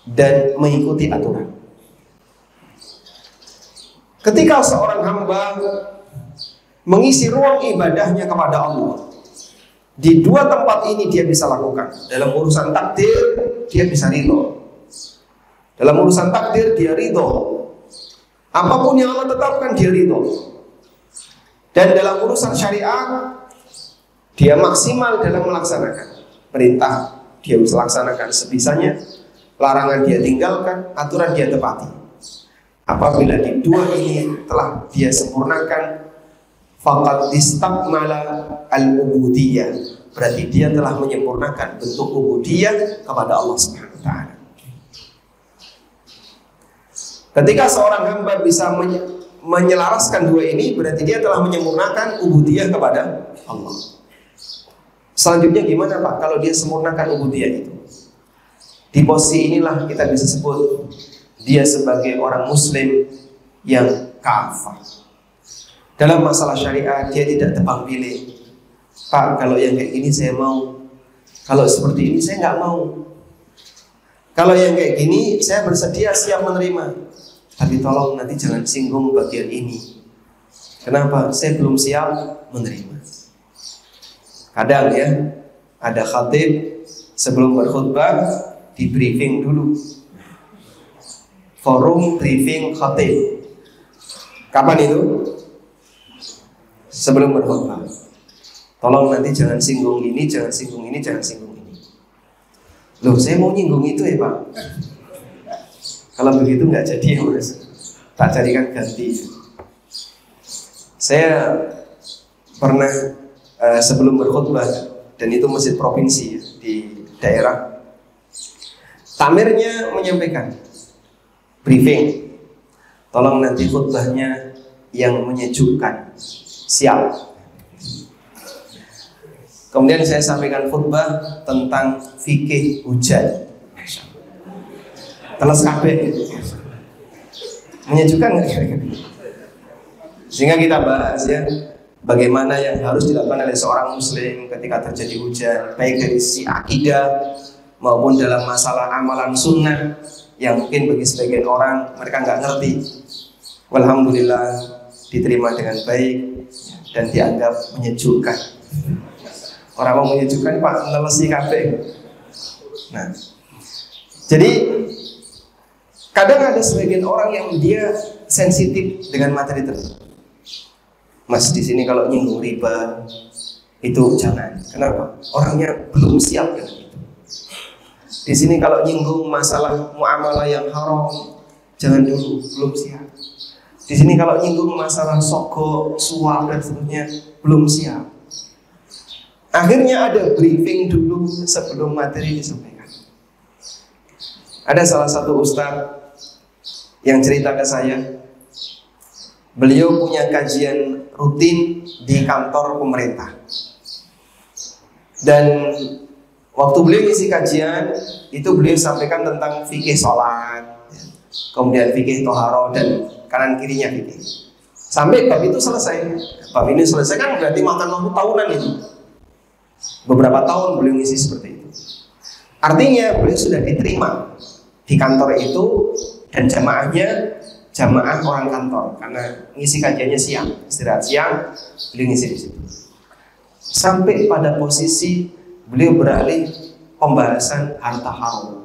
dan mengikuti aturan. Ketika seorang hamba mengisi ruang ibadahnya kepada Allah, di 2 tempat ini dia bisa lakukan. Dalam urusan takdir, dia bisa ridho. Dalam urusan takdir, dia ridho. Apapun yang Allah tetapkan, dia ridho. Dan dalam urusan syariat, dia maksimal dalam melaksanakan. Perintah, dia bisa laksanakan sebisanya. Larangan dia tinggalkan, aturan dia tepati. Apabila di 2 ini telah dia sempurnakan, faqad istakmala al-ubudiyah, berarti dia telah menyempurnakan bentuk ubudiyah kepada Allah Subhanahu wa taala. Ketika seorang hamba bisa menyelaraskan 2 ini, berarti dia telah menyempurnakan ubudiyah kepada Allah. Selanjutnya gimana Pak kalau dia sempurnakan ubudiyah itu? Di posisi inilah kita bisa sebut dia sebagai orang muslim yang kafah. Dalam masalah syariat dia tidak tebang pilih. Pak, kalau yang kayak gini saya mau, kalau seperti ini saya nggak mau. Kalau yang kayak gini saya bersedia siap menerima, tapi tolong nanti jangan singgung bagian ini. Kenapa? Saya belum siap menerima. Kadang ya ada khatib sebelum berkhutbah di briefing dulu. Forum briefing khatib. Kapan itu? Sebelum berkhutbah. Tolong nanti jangan singgung ini, jangan singgung ini, jangan singgung ini. Loh, saya mau nyinggung itu ya Pak. Kalau begitu nggak jadi ya Mas. Tak carikan ganti. Saya pernah sebelum berkhutbah, dan itu masjid provinsi di daerah, tamirnya menyampaikan briefing. Tolong nanti khutbahnya yang menyejukkan. Siap. Kemudian saya sampaikan khutbah tentang fikih hujan. Teles kabeh. Menyejukkan nggak kira-kira? Sehingga kita bahas ya, bagaimana yang harus dilakukan oleh seorang muslim ketika terjadi hujan, baik dari sisi akidah maupun dalam masalah amalan sunnah yang mungkin bagi sebagian orang mereka nggak ngerti. Alhamdulillah diterima dengan baik dan dianggap menyejukkan. Orang mau menyejukkan Pak, nelesi kabeh. Nah, jadi kadang ada sebagian orang yang dia sensitif dengan materi tersebut. Mas, di sini kalau nyinggung riba itu jangan. Kenapa? Orangnya belum siap dengan itu. Di sini kalau nyinggung masalah muamalah yang haram, jangan dulu, belum siap. Di sini kalau nyinggung masalah sogok, suap dan seterusnya belum siap. Akhirnya ada briefing dulu sebelum materi disampaikan. Ada salah satu ustadz yang cerita ke saya, beliau punya kajian rutin di kantor pemerintah. Dan waktu beliau ngisi kajian, itu beliau sampaikan tentang fikih sholat, kemudian fikih toharo, dan kanan kirinya fikih. Sampai bab itu selesai. Bab ini selesai kan berarti makan waktu tahunan itu. Beberapa tahun beliau ngisi seperti itu. Artinya beliau sudah diterima di kantor itu, dan jamaahnya jamaah orang kantor, karena ngisi kajiannya siang, istirahat siang, beliau ngisi di situ. Sampai pada posisi beliau beralih pembahasan harta haram.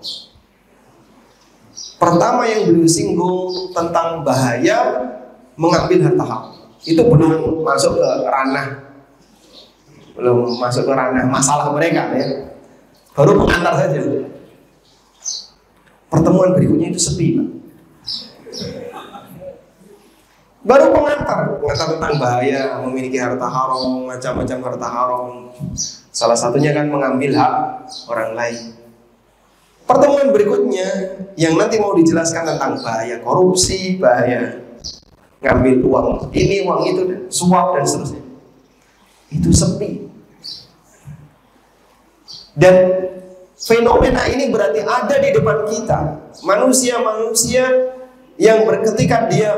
Pertama yang beliau singgung tentang bahaya mengambil harta haram. Itu belum masuk ke ranah masalah mereka ya. Baru pengantar saja. Pertemuan berikutnya itu sepi, Pak. Baru pengantar tentang bahaya memiliki harta haram, macam-macam harta haram. Salah satunya kan mengambil hak orang lain. Pertemuan berikutnya yang nanti mau dijelaskan tentang bahaya korupsi, bahaya ngambil uang ini, uang itu, suap dan seterusnya. Itu sepi. Dan fenomena ini berarti ada di depan kita. Manusia-manusia yang ketika dia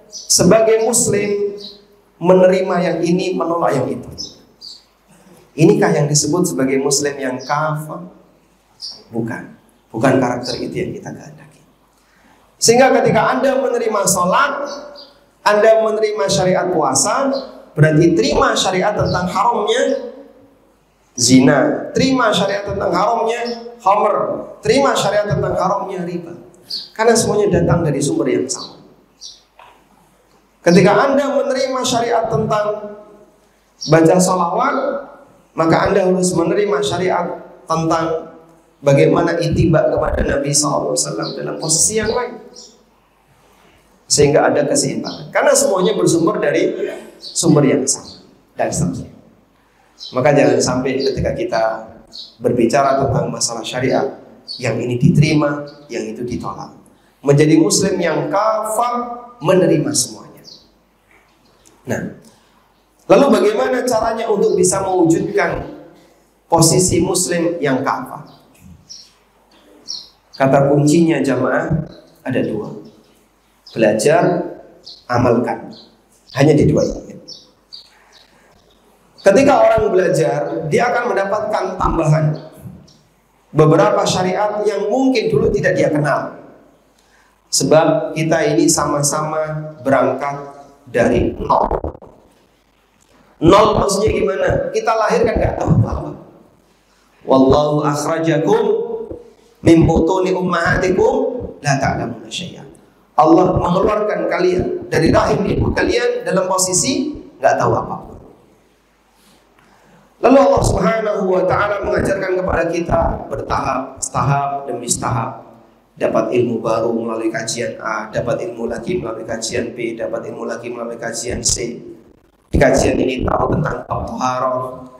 sebagai muslim menerima yang ini, menolak yang itu. Inikah yang disebut sebagai muslim yang kafir? Bukan karakter itu yang kita kehendaki. Sehingga ketika Anda menerima sholat, Anda menerima syariat puasa, berarti terima syariat tentang haramnya zina, terima syariat tentang haramnya khamr, terima syariat tentang haramnya riba. Karena semuanya datang dari sumber yang sama. Ketika Anda menerima syariat tentang baca sholawat, maka Anda harus menerima syariat tentang bagaimana ittiba kepada Nabi SAW dalam posisi yang lain. Sehingga ada keseimbangan. Karena semuanya bersumber dari sumber yang sama. Dan seterusnya. Maka jangan sampai ketika kita berbicara tentang masalah syariat, yang ini diterima, yang itu ditolak. Menjadi muslim yang kafir, menerima semuanya. Nah, lalu bagaimana caranya untuk bisa mewujudkan posisi muslim yang kafir? Kata kuncinya jamaah ada dua. Belajar, amalkan. Hanya di dua ini. Ketika orang belajar, dia akan mendapatkan tambahan beberapa syariat yang mungkin dulu tidak dia kenal. Sebab kita ini sama-sama berangkat dari nol. Nol maksudnya gimana? Kita lahir kan nggak tahu apa-apa. Wallahu akhrajakum min butuni ummahatikum la ta'lamuna syai'an. Allah mengeluarkan kalian dari rahim ibu kalian dalam posisi nggak tahu apa-apa. Lalu Allah Subhanahu wa taala mengajarkan kepada kita bertahap, tahap demi tahap. Dapat ilmu baru melalui kajian A, dapat ilmu lagi melalui kajian B, dapat ilmu lagi melalui kajian C. Di kajian ini tahu tentang taharah.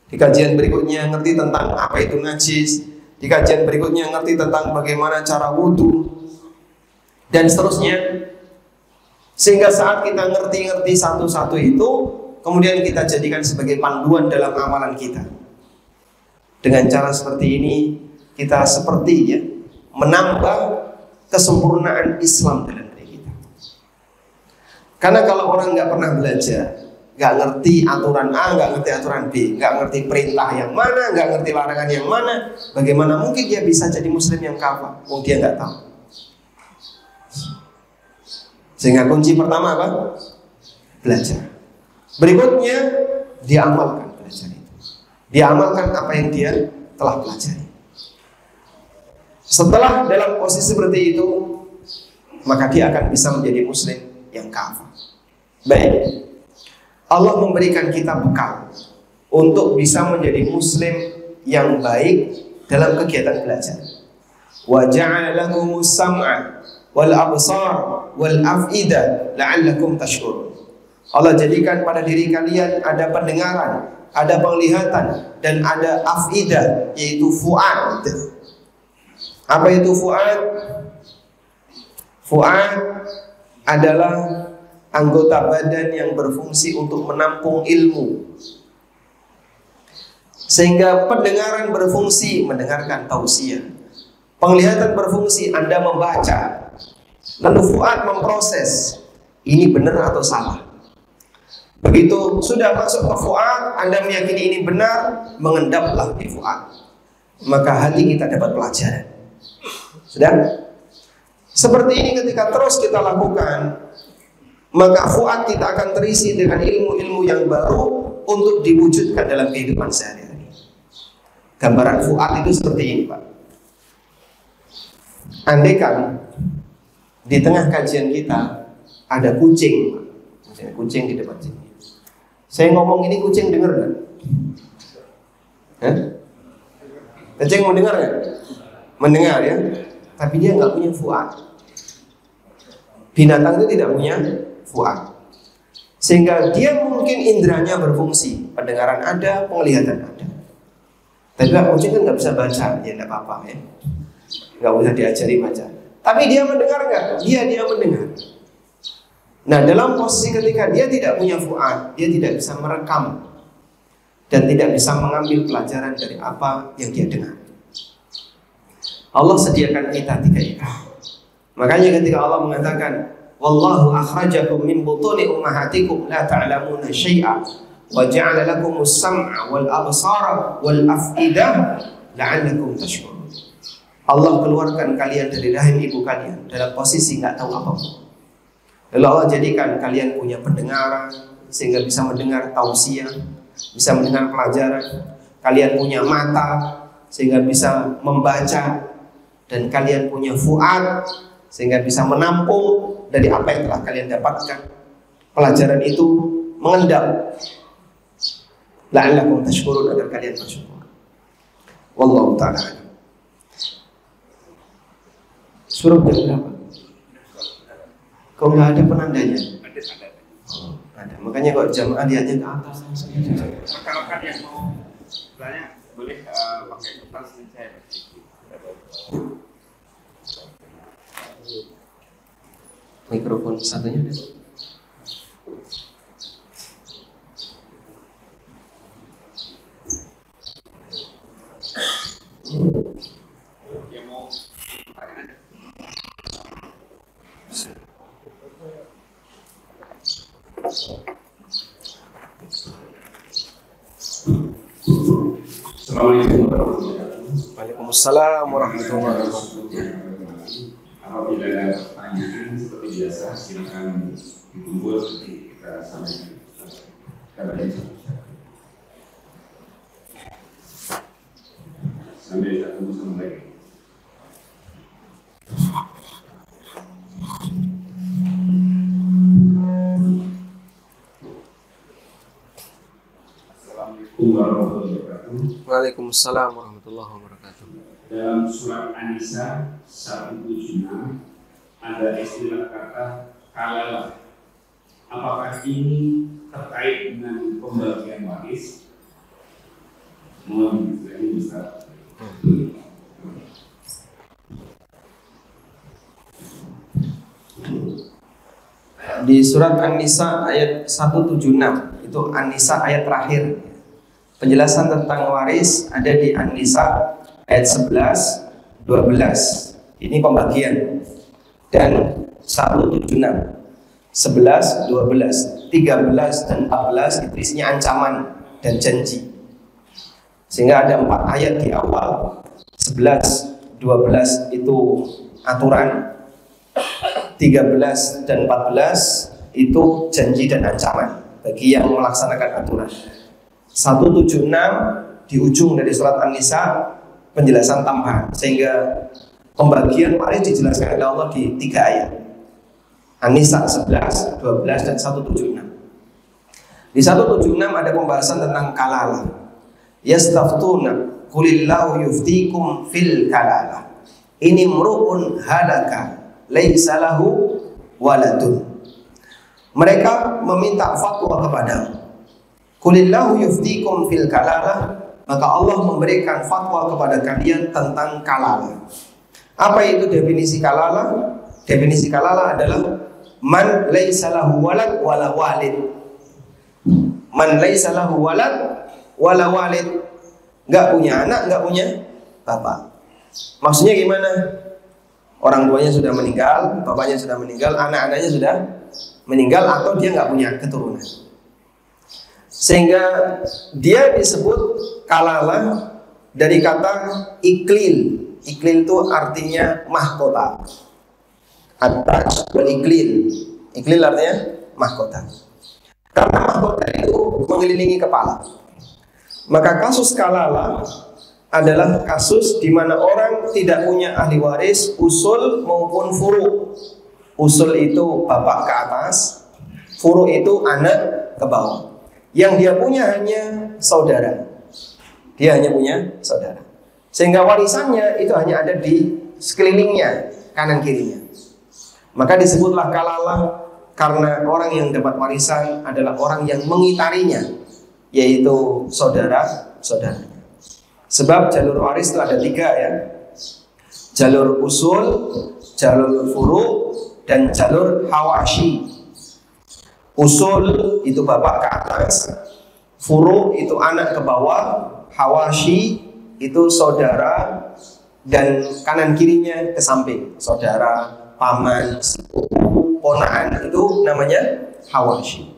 Di kajian berikutnya ngerti tentang apa itu najis. Di kajian berikutnya ngerti tentang bagaimana cara wudu dan seterusnya. Sehingga saat kita ngerti-ngerti satu-satu itu, kemudian kita jadikan sebagai panduan dalam amalan kita. Dengan cara seperti ini, kita seperti menambah kesempurnaan Islam dalam diri kita. Karena kalau orang nggak pernah belajar, nggak ngerti aturan A, nggak ngerti aturan B, nggak ngerti perintah yang mana, nggak ngerti larangan yang mana, bagaimana mungkin dia bisa jadi muslim yang kafir? Oh, dia nggak tahu. Sehingga kunci pertama apa? Belajar. Berikutnya diamalkan belajar itu. Diamalkan apa yang dia telah pelajari. Setelah dalam posisi seperti itu, maka dia akan bisa menjadi muslim yang kafir. Baik. Allah memberikan kita bekal untuk bisa menjadi muslim yang baik dalam kegiatan belajar. Wa ja'ala lahumus sam'a wal absar wal afida la'allakum tashkurun. Allah jadikan pada diri kalian ada pendengaran, ada penglihatan, dan ada afidah, yaitu fuad. Apa itu fuad? Fuad adalah anggota badan yang berfungsi untuk menampung ilmu. Sehingga pendengaran berfungsi mendengarkan tausiah, penglihatan berfungsi Anda membaca, lalu fuad memproses ini benar atau salah. Begitu sudah masuk ke fuad, Anda meyakini ini benar, mengendaplah di fuad, maka hati kita dapat pelajaran. Sudah? Seperti ini ketika terus kita lakukan, maka fuad kita akan terisi dengan ilmu-ilmu yang baru untuk diwujudkan dalam kehidupan sehari-hari. Gambaran fuad itu seperti ini, Pak. Andaikan di tengah kajian kita ada kucing, Pak. Kucing di depan sini. Saya ngomong ini kucing dengar nggak? Kucing mendengar nggak? Mendengar ya. Tapi dia nggak punya fuad. Binatang itu tidak punya fuad, sehingga dia mungkin indranya berfungsi, pendengaran ada, penglihatan ada. Tapi kucing kan nggak bisa baca, ya nggak apa-apa ya, nggak usah diajari baca. Tapi dia mendengar nggak? Dia mendengar. Nah, dalam posisi ketika dia tidak punya fuad, dia tidak bisa merekam dan tidak bisa mengambil pelajaran dari apa yang dia dengar. Allah sediakan kita tiga itu. Makanya ketika Allah mengatakan, wallahu akhrajakum min butuni ummahatikum la ta'lamuna syai'a wa ja'ala lakumus sam'a wal absara wal af'idah la'allakum tashkurun. Allah keluarkan kalian dari rahim ibu kalian dalam posisi nggak tahu apa-apa. Lalu Allah jadikan kalian punya pendengaran sehingga bisa mendengar tausiah, bisa mendengar pelajaran. Kalian punya mata sehingga bisa membaca, dan kalian punya fuad sehingga bisa menampung dari apa yang telah kalian dapatkan. Pelajaran itu mengendap. La'allakum tashkurun, agar kalian bersyukur. Wallahu ta'ala. Surah berapa? Kok nggak ada penandanya? Oh, ada. Makanya kok jamaah lihatnya ke atas. Kalau yang mau tanya boleh pakai kertas ini saya. Mikrofon satunya ada. Yang mau tanya ada. Assalamualaikum warahmatullahi wabarakatuh. Waalaikumsalam warahmatullahi wabarakatuh. Apabila ada pertanyaan seperti biasa, silakan ditunggu nanti kita sampaikan. Sambil kita tunggu sama lagi. Assalamualaikum warahmatullahi wabarakatuh. Waalaikumsalam warahmatullahi wabarakatuh. Dalam surat An-Nisa 176 ada istilah kata kalalah. Apakah ini terkait dengan pembagian waris? Mohon ini Ustaz. Di surat An-Nisa ayat 176, itu An-Nisa ayat terakhir. Penjelasan tentang waris ada di An-Nisa ayat 11, 12. Ini pembagian. Dan 176, 11, 12, 13 dan 14 itu isinya ancaman dan janji. Sehingga ada 4 ayat di awal. 11, 12 itu aturan, 13 dan 14 itu janji dan ancaman bagi yang melaksanakan aturan. 176 di ujung dari surat An-Nisa penjelasan tambahan, sehingga pembagian waris dijelaskan oleh Allah di 3 ayat. An-Nisa 11, 12 dan 176. Di 176 ada pembahasan tentang kalalah. Yastaftuna qulillahu yuftikum fil kalalah. Ini mru'un halaka laisa lahu waladun. Mereka meminta fatwa kepadamu. Qulillahu yuftikum fil kalalah, maka Allah memberikan fatwa kepada kalian tentang kalalah. Apa itu definisi kalalah? Definisi kalalah adalah man laisa lahu walad wala walid. Man laisa lahu walad wala walid. Enggak punya anak, enggak punya bapak. Maksudnya gimana? Orang tuanya sudah meninggal, bapaknya sudah meninggal, anak-anaknya sudah meninggal, atau dia enggak punya keturunan. Sehingga dia disebut kalalah dari kata iklil. Iklil itu artinya mahkota. At-taj wal iklil. Iklil artinya mahkota. Karena mahkota itu mengelilingi kepala. Maka kasus kalalah adalah kasus di mana orang tidak punya ahli waris usul maupun furu. Usul itu bapak ke atas, furu itu anak ke bawah. Yang dia punya hanya saudara. Dia hanya punya saudara. Sehingga warisannya itu hanya ada di sekelilingnya, kanan kirinya. Maka disebutlah kalalah karena orang yang dapat warisan adalah orang yang mengitarinya, yaitu saudara-saudaranya. Sebab jalur waris itu ada 3 ya. Jalur usul, jalur furu, dan jalur hawashi. Usul itu bapak ke atas, furu itu anak ke bawah, hawashi itu saudara, dan kanan kirinya ke samping, saudara, paman, sepupu, ponakan, itu namanya hawashi.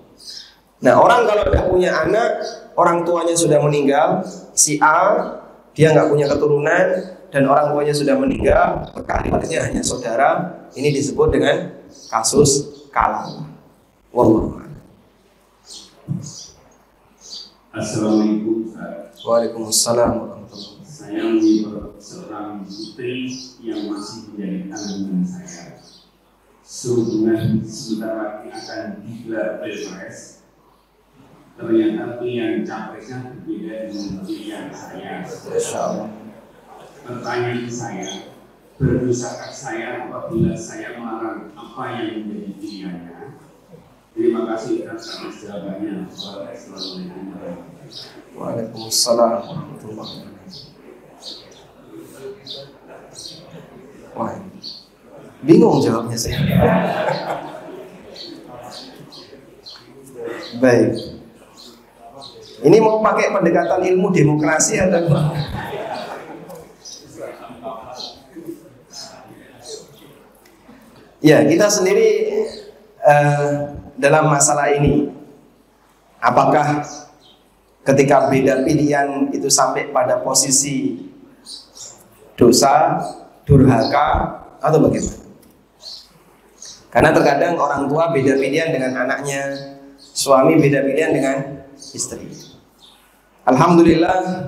Nah, orang kalau tidak punya anak, orang tuanya sudah meninggal, si A dia nggak punya keturunan dan orang tuanya sudah meninggal, maka warisnya hanya saudara. Ini disebut dengan kasus kalalah. Wallahu a'lam. Assalamualaikum. Waalaikumsalam warahmatullahi wabarakatuh. Saya memiliki seorang putri yang masih menjadi tanggungan saya. Sehubungan sebentar lagi akan digelar pilpres. Ternyata pilihan capresnya berbeda dengan pilihan saya. Pertanyaan saya, berdosakah saya apabila saya melarang apa yang menjadi pilihannya? Terima kasih atas jawabannya. Waalaikumsalam warahmatullahi wabarakatuh. Wah, bingung jawabnya saya. Baik. Ini mau pakai pendekatan ilmu demokrasi atau ya, kita sendiri dalam masalah ini, apakah ketika beda pilihan itu sampai pada posisi dosa, durhaka, atau bagaimana? Karena terkadang orang tua beda pilihan dengan anaknya, suami beda pilihan dengan istri. Alhamdulillah,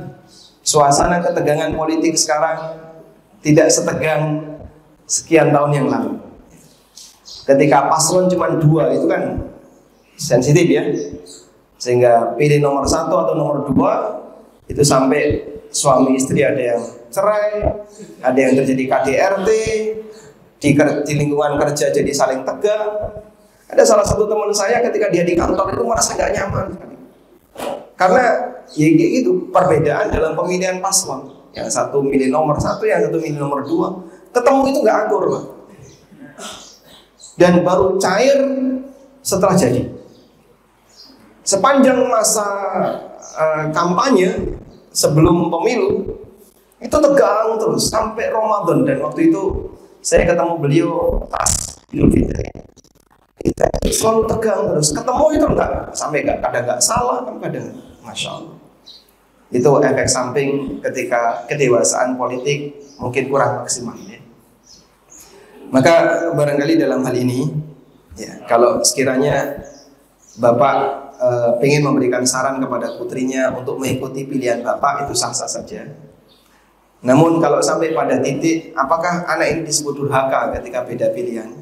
suasana ketegangan politik sekarang tidak setegang sekian tahun yang lalu. Ketika paslon cuma 2 itu kan sensitif ya, sehingga pilih nomor 1 atau nomor 2 itu sampai suami istri ada yang cerai, ada yang terjadi KDRT, di lingkungan kerja jadi saling tegang. Ada salah satu teman saya ketika dia di kantor itu merasa nggak nyaman, karena ya gitu, perbedaan dalam pemilihan paslon. Yang satu milih nomor 1, yang satu milih nomor 2, ketemu itu nggak akur, Pak. Dan baru cair setelah jadi. Sepanjang masa kampanye sebelum pemilu itu tegang terus sampai Ramadan, dan waktu itu saya ketemu beliau pas Idul Fitri. Kita selalu tegang terus, ketemu itu enggak sampai kadang nggak salah, kadang masya Allah. Itu efek samping ketika kedewasaan politik mungkin kurang maksimal ya. Maka barangkali dalam hal ini ya, kalau sekiranya Bapak ingin memberikan saran kepada putrinya untuk mengikuti pilihan Bapak, itu sah-sah saja. Namun kalau sampai pada titik apakah anak ini disebut durhaka ketika beda pilihan,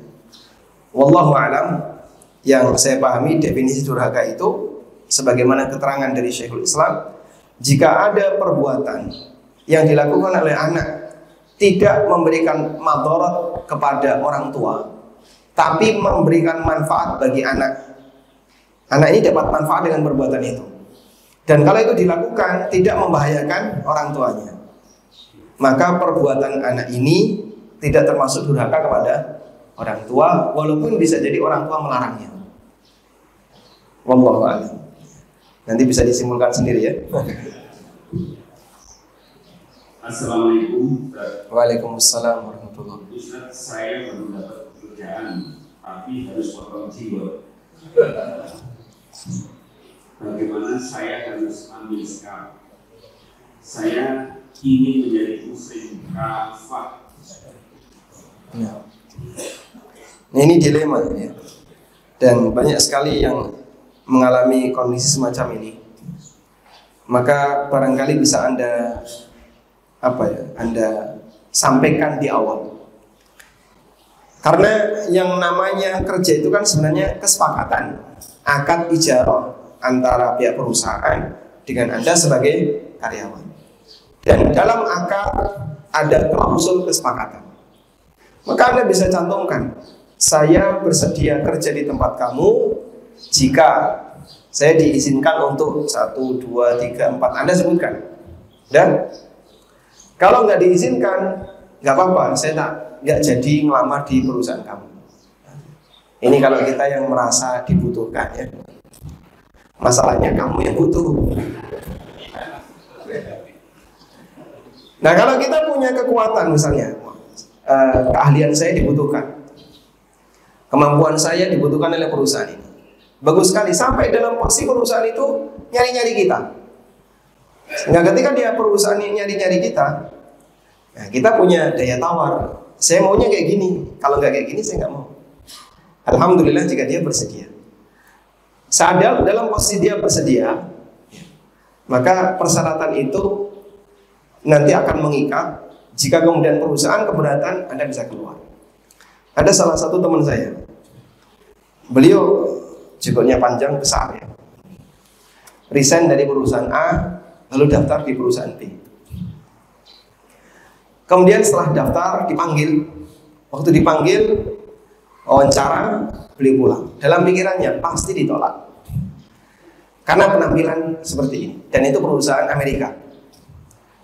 wallahu a'lam. Yang saya pahami definisi durhaka itu sebagaimana keterangan dari Syekhul Islam, jika ada perbuatan yang dilakukan oleh anak tidak memberikan madarat kepada orang tua, tapi memberikan manfaat bagi anak. Anak ini dapat manfaat dengan perbuatan itu. Dan kalau itu dilakukan tidak membahayakan orang tuanya, maka perbuatan anak ini tidak termasuk durhaka kepada orang tua, walaupun bisa jadi orang tua melarangnya. Wallahu a'lam. Nanti bisa disimpulkan sendiri ya. Assalamualaikum. Waalaikumsalam warahmatullahi wabarakatuh. Ustaz, saya baru dapat pekerjaan, tapi harus potong jiwa. Bagaimana saya harus ambil sikap? Saya ingin menjadi muslim kafah. Ya. Ini dilema ya. Dan banyak sekali yang mengalami kondisi semacam ini. Maka barangkali bisa Anda Anda sampaikan di awal. Karena yang namanya kerja itu kan sebenarnya kesepakatan, akad ijarah antara pihak perusahaan dengan Anda sebagai karyawan. Dan dalam akad ada klausul kesepakatan. Maka Anda bisa cantumkan, saya bersedia kerja di tempat kamu jika saya diizinkan untuk 1, 2, 3, 4. Anda sebutkan. Dan kalau nggak diizinkan, nggak apa-apa, saya nggak jadi ngelamar di perusahaan kamu. Ini kalau kita yang merasa dibutuhkan ya. Masalahnya kamu yang butuh. Nah kalau kita punya kekuatan misalnya, keahlian saya dibutuhkan, kemampuan saya dibutuhkan oleh perusahaan ini, bagus sekali, sampai dalam posisi perusahaan itu nyari-nyari kita. Sehingga ketika dia perusahaan ini nyari-nyari kita, nah kita punya daya tawar. Saya maunya kayak gini, kalau nggak kayak gini saya nggak mau. Alhamdulillah jika dia bersedia. Sadar dalam posisi dia bersedia, maka persyaratan itu nanti akan mengikat. Jika kemudian perusahaan keberatan, Anda bisa keluar. Ada salah satu teman saya, beliau jenggotnya panjang besar ya, resign dari perusahaan A, lalu daftar di perusahaan B. Kemudian setelah daftar dipanggil, waktu dipanggil wawancara, beliau pulang. Dalam pikirannya pasti ditolak karena penampilan seperti ini. Dan itu perusahaan Amerika.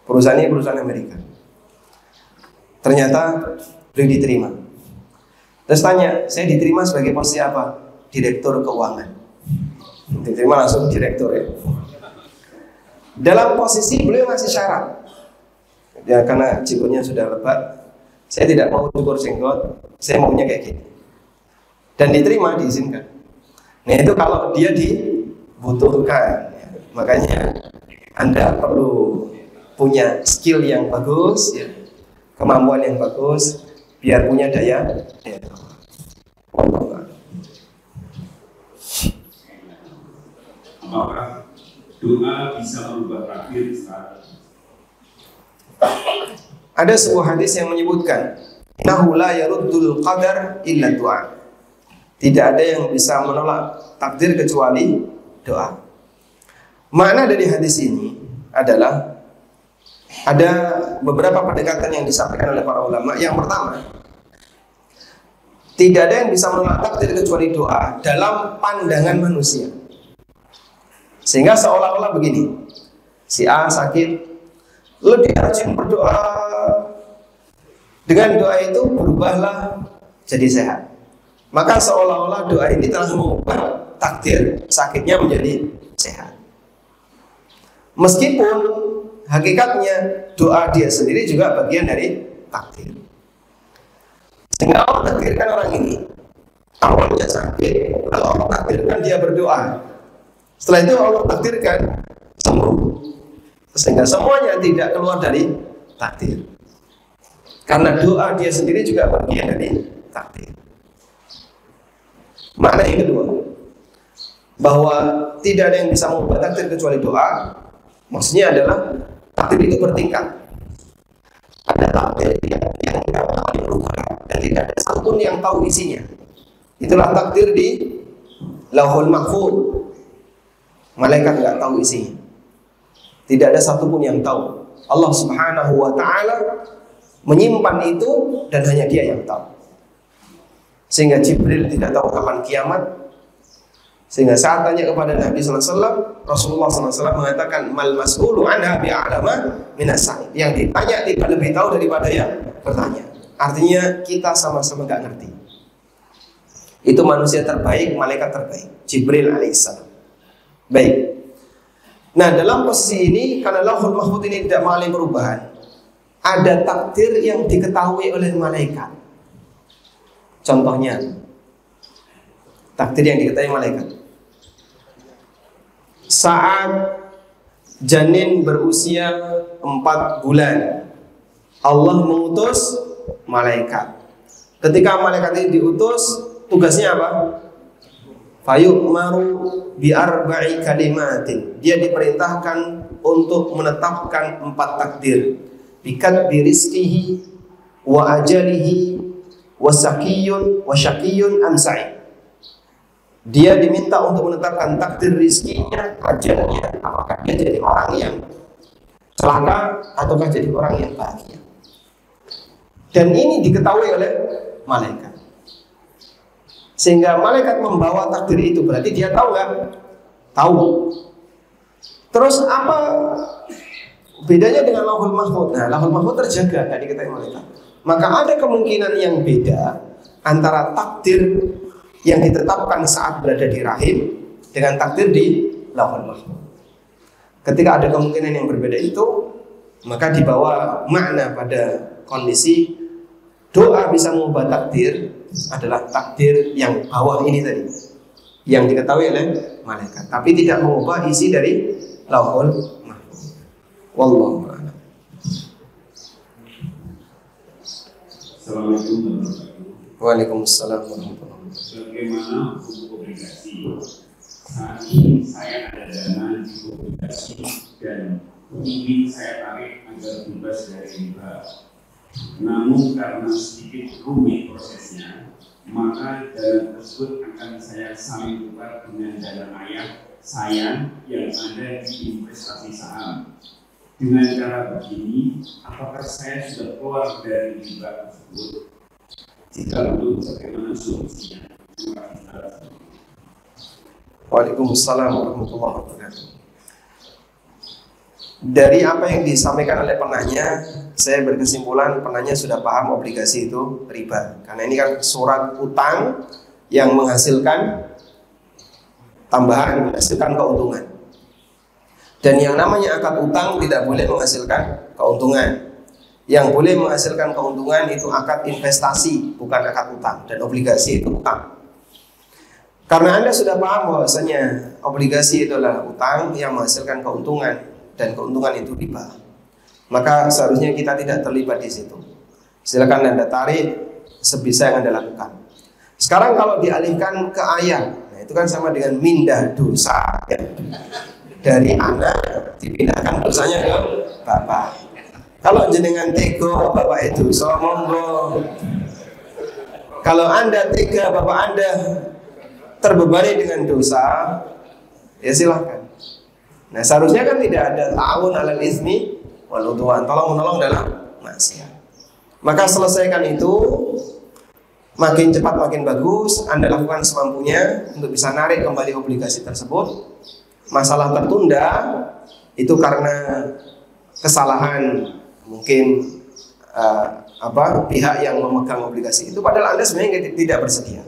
Perusahaan ini perusahaan Amerika. Ternyata beliau diterima. Terus tanya, saya diterima sebagai posisi apa? Direktur keuangan. Diterima langsung direktur ya. Dalam posisi beliau masih syarat. Ya karena jenggotnya sudah lebat, saya tidak mau cukur jenggot, saya maunya kayak gini. Dan diterima, diizinkan. Nah itu kalau dia dibutuhkan ya. Makanya Anda perlu punya skill yang bagus ya, kemampuan yang bagus, biar punya daya Apakah doa bisa merubah takdir? Ada sebuah hadis yang menyebutkan, innahu la yaruddul qadar illa doa. Tidak ada yang bisa menolak takdir kecuali doa. Makna dari hadis ini adalah ada beberapa pendekatan yang disampaikan oleh para ulama. Yang pertama, tidak ada yang bisa menolak takdir kecuali doa dalam pandangan manusia. Sehingga seolah-olah begini, si A sakit, lebih rajin berdoa, dengan doa itu berubahlah jadi sehat. Maka seolah-olah doa ini telah mengubah takdir sakitnya menjadi sehat. Meskipun hakikatnya doa dia sendiri juga bagian dari takdir. Sehingga Allah takdirkan orang ini awalnya sakit, lalu Allah takdirkan dia berdoa. Setelah itu Allah takdirkan sembuh. Sehingga semuanya tidak keluar dari takdir. Karena doa dia sendiri juga bagian dari takdir. Makna yang kedua, bahwa tidak ada yang bisa mengubah takdir kecuali doa. Maksudnya adalah takdir itu bertingkat. Ada takdir yang tidak dapat diubah dan tidak ada satupun yang tahu isinya. Itulah takdir di Lauhul Mahfuz. Malaikat nggak tahu isinya. Tidak ada satupun yang tahu. Allah Subhanahu wa Ta'ala menyimpan itu dan hanya dia yang tahu. Sehingga Jibril tidak tahu kapan kiamat. Sehingga saat tanya kepada Nabi SAW, Rasulullah SAW mengatakan, mal mas'ulu anha bi'alama minas sa'il. Yang ditanya tidak lebih tahu daripada yang bertanya. Artinya kita sama-sama gak ngerti. Itu manusia terbaik, malaikat terbaik, Jibril alaihissalam. Baik. Nah, dalam posisi ini, karena Lauhul Mahfuz ini tidak mengalami perubahan, ada takdir yang diketahui oleh malaikat. Contohnya, takdir yang diketahui malaikat. Saat janin berusia 4 bulan, Allah mengutus malaikat. Ketika malaikat ini diutus, tugasnya apa? Fayu'maru bi'arba'i kalimatin. Dia diperintahkan untuk menetapkan 4 takdir. Bikadbi rizkihi wa ajalihi wa sakiyun wa syakiyun am sa'id. Dia diminta untuk menetapkan takdir rizkinya, ajalnya, apakah dia jadi orang yang celaka ataukah jadi orang yang bahagia. Dan ini diketahui oleh malaikat. Sehingga malaikat membawa takdir itu, berarti dia tahu nggak? Tahu. Terus apa bedanya dengan Lauhul Mahfuz? Nah, Lauhul Mahfuz terjaga, nggak diketahui malaikat. Maka ada kemungkinan yang beda antara takdir yang ditetapkan saat berada di rahim dengan takdir di Lauhul Mahfuz. Ketika ada kemungkinan yang berbeda itu, maka dibawa makna pada kondisi doa bisa mengubah takdir adalah takdir yang bawah ini tadi, yang diketahui oleh malaikat, tapi tidak mengubah isi dari Lauhul Mahfuz. Wallahu a'lam. Assalamualaikum warahmatullahi wabarakatuh. Waalaikumsalam warahmatullahi wabarakatuh. Bagaimana hukum obligasi? Saat ini saya ada dana di obligasi dan ingin saya tarik agar bebas dari riba. Namun karena sedikit rumit prosesnya, maka dana tersebut akan saya saling tukar dengan dana ayah saya yang ada di investasi saham. Dengan cara begini, apakah saya sudah keluar dari riba tersebut? Jika belum, bagaimana solusinya? Waalaikumsalam warahmatullahi wabarakatuh. Dari apa yang disampaikan oleh penanya, saya berkesimpulan penanya sudah paham obligasi itu riba. Karena ini kan surat utang yang menghasilkan tambahan, menghasilkan keuntungan. Dan yang namanya akad utang tidak boleh menghasilkan keuntungan. Yang boleh menghasilkan keuntungan itu akad investasi, bukan akad utang. Dan obligasi itu utang. Karena Anda sudah paham bahwasanya obligasi itu adalah utang yang menghasilkan keuntungan, dan keuntungan itu riba, maka seharusnya kita tidak terlibat di situ. Silakan Anda tarik sebisa yang Anda lakukan. Sekarang kalau dialihkan ke ayah, nah itu kan sama dengan mindah dosa ya. Dari anak dipindahkan dosanya ke bapak. Kalau jenengan tega bapak itu so monggo. Kalau Anda tega bapak Anda terbebani dengan dosa, ya silahkan. Nah seharusnya kan tidak ada ta'awun 'alal itsmi wal 'udwan, tolong-menolong dalam maksiat. Maka selesaikan itu, makin cepat makin bagus. Anda lakukan semampunya untuk bisa narik kembali obligasi tersebut. Masalah tertunda itu karena kesalahan mungkin pihak yang memegang obligasi itu, padahal Anda sebenarnya tidak bersedia.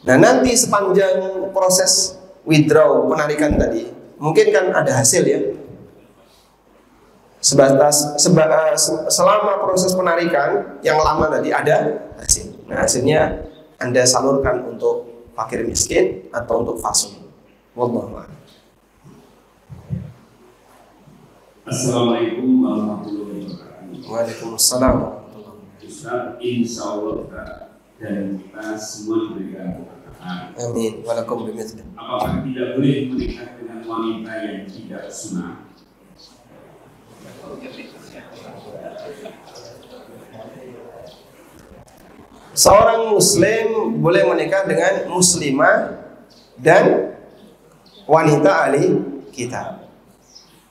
Nah nanti sepanjang proses withdraw, penarikan tadi, mungkin kan ada hasil ya. Selama proses penarikan yang lama tadi ada hasil. Nah hasilnya Anda salurkan untuk fakir miskin atau untuk fasum. Wallahu a'lam. Assalamualaikum warahmatullahi wabarakatuh. Waalaikumsalam warahmatullahi wabarakatuh. Ustaz, insya Allah dan kita semua diberikan keberkahan. Amin. Walakum bimithli. Apakah tidak boleh menikah dengan wanita yang tidak sunnah? Seorang muslim boleh menikah dengan muslimah dan wanita ahli kitab.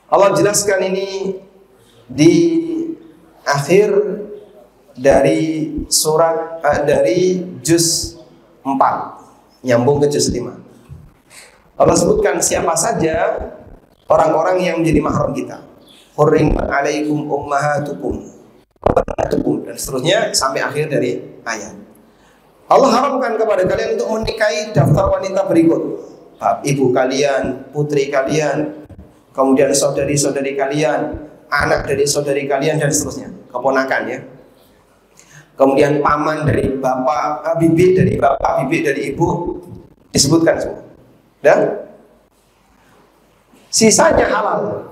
Allah jelaskan ini di akhir dari surat dari juz 4 nyambung ke juz 5. Allah sebutkan siapa saja orang-orang yang menjadi mahram kita. Hurrimat alaikum ummahatukum dan seterusnya sampai akhir dari ayat. Allah haramkan kepada kalian untuk menikahi daftar wanita berikut: ibu kalian, putri kalian, kemudian saudari-saudari kalian, anak dari saudari kalian, dan seterusnya, keponakan ya. Kemudian paman dari bapak, bibi dari bapak, bibi dari ibu, disebutkan semua. Dan sisanya halal.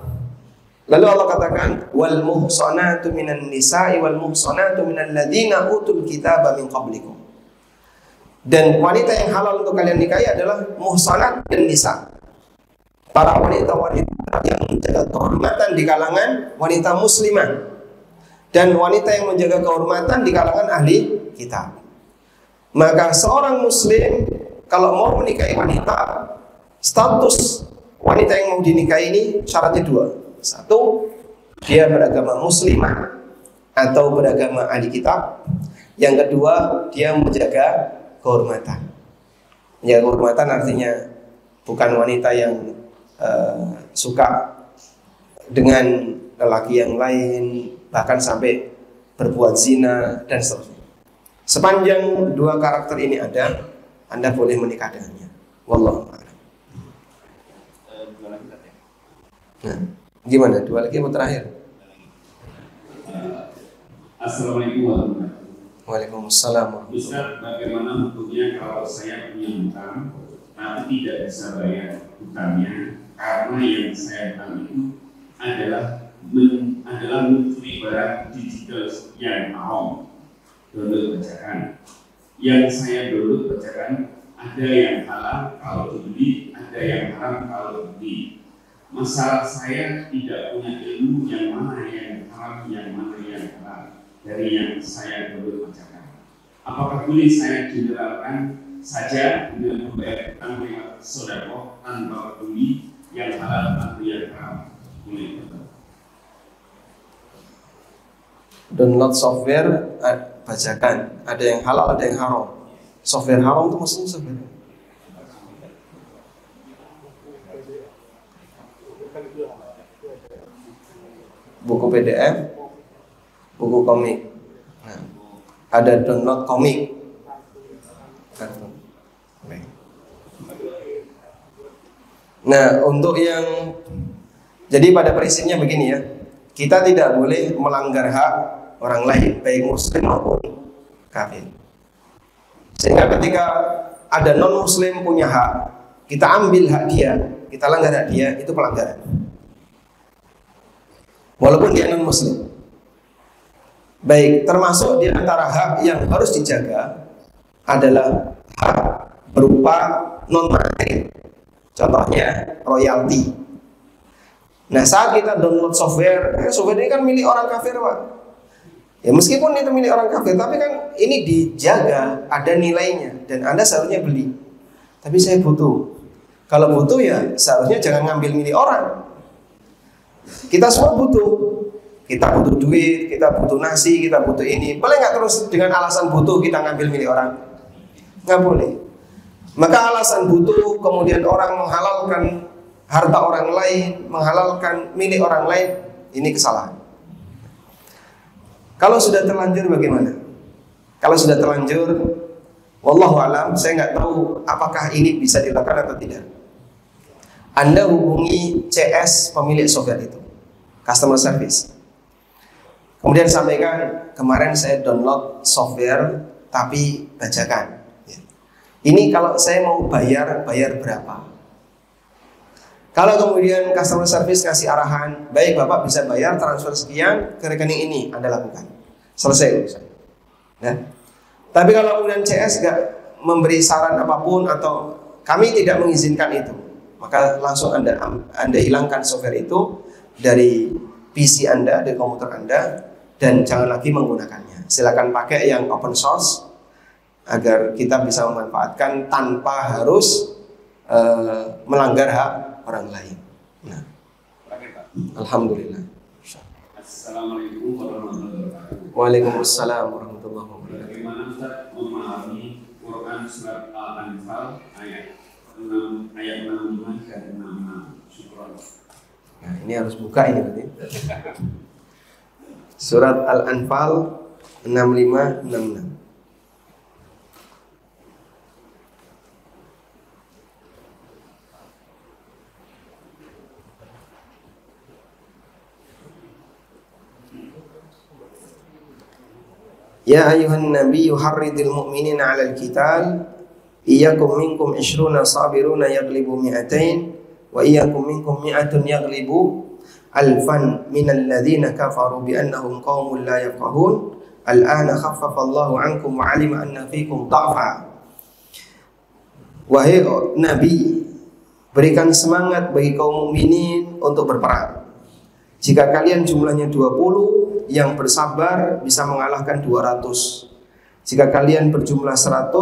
Lalu Allah katakan, wal muhsanatu minan nisa'i wal muhsanatu minal ladzina utul kitaba min qablikum. Dan wanita yang halal untuk kalian nikahi adalah muhsanat dan nisa. Para wanita-wanita yang menjaga kehormatan di kalangan wanita muslimah dan wanita yang menjaga kehormatan di kalangan ahli kitab. Maka seorang muslim kalau mau menikahi wanita, status wanita yang mau dinikahi ini syaratnya dua. Satu, dia beragama muslimah atau beragama ahli kitab. Yang kedua, dia menjaga kehormatan. Menjaga kehormatan artinya bukan wanita yang suka dengan lelaki yang lain, bahkan sampai berbuat zina dan seterusnya. Sepanjang dua karakter ini ada, Anda boleh menikah dengannya. Wallahu a'lam. Nah, gimana? Dua lagi mau terakhir? Assalamualaikum warahmatullahi wabarakatuh. Waalaikumsalam. Ustaz, bagaimana hukumnya kalau saya punya hutang tapi tidak bisa bayar hutangnya karena yang saya hutang itu adalah mencuri barang digital yang haram, download bajakan. Yang saya download bajakan ada yang halal kalau dibeli, ada yang haram kalau dibeli. Masalah saya tidak punya ilmu yang mana yang haram, yang mana yang halal dari yang saya download bajakan. Apakah boleh saya generalkan saja dengan membayar hutang lewat sedekah tanpa peduli yang halal atau yang haram? Boleh. Download software bajakan, ada yang halal, ada yang haram. Software haram itu maksudnya software buku PDF, buku komik. Nah, ada download komik. Nah, untuk yang jadi pada prinsipnya begini ya, kita tidak boleh melanggar hak orang lain, baik muslim maupun kafir. Sehingga ketika ada non muslim punya hak, kita ambil hak dia, kita langgar hak dia, itu pelanggaran. Walaupun dia non muslim. Baik, termasuk di antara hak yang harus dijaga adalah hak berupa non materi. Contohnya royalti. Nah, saat kita download software ini kan milik orang kafir, Pak. Ya meskipun itu milik orang kafir, tapi kan ini dijaga, ada nilainya, dan Anda seharusnya beli. Tapi saya butuh. Kalau butuh ya seharusnya jangan ngambil milik orang. Kita semua butuh. Kita butuh duit, kita butuh nasi, kita butuh ini. Boleh nggak terus dengan alasan butuh kita ngambil milik orang? Nggak boleh. Maka alasan butuh, kemudian orang menghalalkan harta orang lain, menghalalkan milik orang lain, ini kesalahan. Kalau sudah terlanjur bagaimana? Kalau sudah terlanjur, wallahu alam, saya nggak tahu apakah ini bisa dilakukan atau tidak. Anda hubungi CS pemilik software itu, customer service. Kemudian sampaikan, kemarin saya download software tapi bajakan. Ini kalau saya mau bayar berapa? Kalau kemudian customer service kasih arahan, baik Bapak bisa bayar transfer sekian ke rekening ini, Anda lakukan. Selesai urusan. Ya. Tapi kalau kemudian CS gak memberi saran apapun atau kami tidak mengizinkan itu, maka langsung Anda hilangkan software itu dari PC Anda, dari komputer Anda, dan jangan lagi menggunakannya. Silakan pakai yang open source agar kita bisa memanfaatkan tanpa harus melanggar hak orang lain. Nah, alhamdulillah. Assalamualaikum warahmatullahi wabarakatuh. Waalaikumsalam warahmatullahi wabarakatuh. Bagaimana Ustaz memahami Quran surat Al-Anfal ayat 6 ayat 65 dan 66? Syukran. Nah, ini harus buka ini berarti. Surat Al-Anfal 65-66. Ya ayuhan nabi yuharridil mu'minina 'alal qital iyyakum minkum 20 sabiruna yaglibu mi'atain wa iyyakum minkum mi'atun yaglibu alfan minal ladzina kafaru bi annahum qaumun la yafqahun al'ana khaffafa Allahu 'ankum wa 'alima anna fikum dha'fa. Wahai nabi, berikan semangat bagi kaum mukminin untuk berperang. Jika kalian jumlahnya 20, yang bersabar bisa mengalahkan 200. Jika kalian berjumlah 100,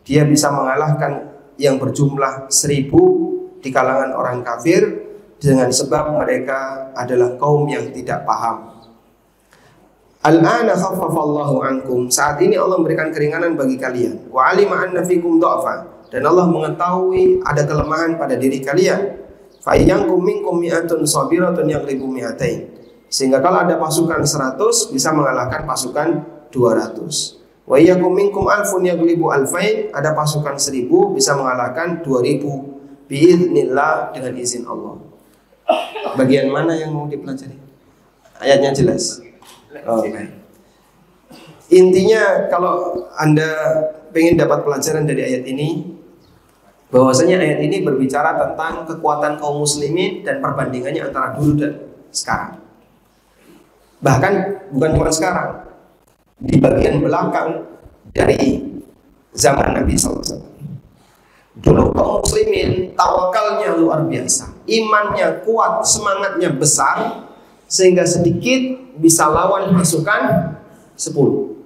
dia bisa mengalahkan yang berjumlah 1000 di kalangan orang kafir, dengan sebab mereka adalah kaum yang tidak paham. Al-ana khaffafallahu ankum, saat ini Allah memberikan keringanan bagi kalian. Wa alima anna fikum dha'fa, dan Allah mengetahui ada kelemahan pada diri kalian. Fa iyyakum minkum mi'atun sabiratun yaghlibu mi'atain, sehingga kalau ada pasukan 100 bisa mengalahkan pasukan 200. Wa iyyakum minkum alfun yaghlibu alfain, ada pasukan 1000 bisa mengalahkan 2000 biiznillah, dengan izin Allah. Bagian mana yang mau dipelajari? Ayatnya jelas. Okay. Intinya kalau Anda pengen dapat pelajaran dari ayat ini, bahwasanya ayat ini berbicara tentang kekuatan kaum muslimin dan perbandingannya antara dulu dan sekarang. Bahkan bukan cuma sekarang, di bagian belakang dari zaman Nabi SAW. Dulu kaum muslimin tawakalnya luar biasa, imannya kuat, semangatnya besar, sehingga sedikit bisa lawan pasukan 10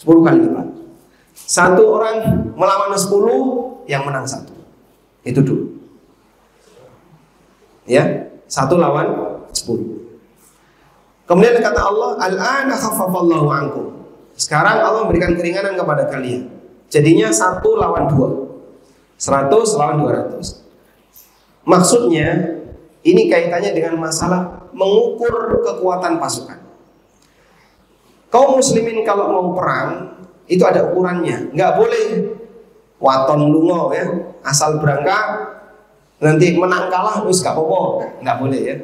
kali lipat. Satu orang melawan 10, yang menang 1. Itu dulu. Ya, 1 lawan 10. Kemudian kata Allah, al-ana khaffafallahu ankum. Sekarang Allah memberikan keringanan kepada kalian. Jadinya 1 lawan 2. 100 lawan 200. Maksudnya ini kaitannya dengan masalah mengukur kekuatan pasukan. Kaum muslimin kalau mau perang itu ada ukurannya. Nggak boleh waton lungo ya, asal berangkat nanti menang kalah terus gak apa-apa. Nggak boleh ya.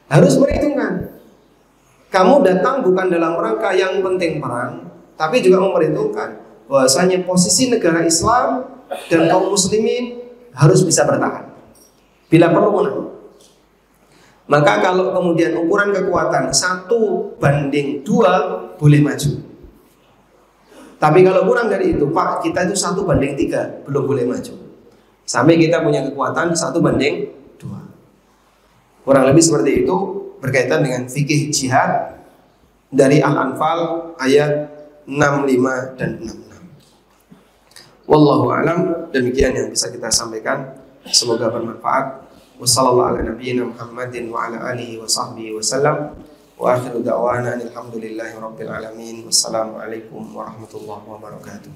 Harus perhitungkan. Kamu datang bukan dalam rangka yang penting perang, tapi juga memperhitungkan bahwasanya posisi negara Islam dan kaum muslimin harus bisa bertahan bila perlu menang. Maka kalau kemudian ukuran kekuatan 1:2 boleh maju. Tapi kalau kurang dari itu, Pak, kita itu 1:3 belum boleh maju. Sampai kita punya kekuatan 1:2. Kurang lebih seperti itu, berkaitan dengan fikih jihad dari Al-Anfal ayat 65 dan 66. Wallahu a'lam, demikian yang bisa kita sampaikan. Semoga bermanfaat. Wassallallahu ala nabiyyina Muhammadin wa ala alihi wa sahbihi wasallam. Wa akhiru da'wana alhamdulillahi rabbil alamin. Wassalamualaikum warahmatullahi wabarakatuh.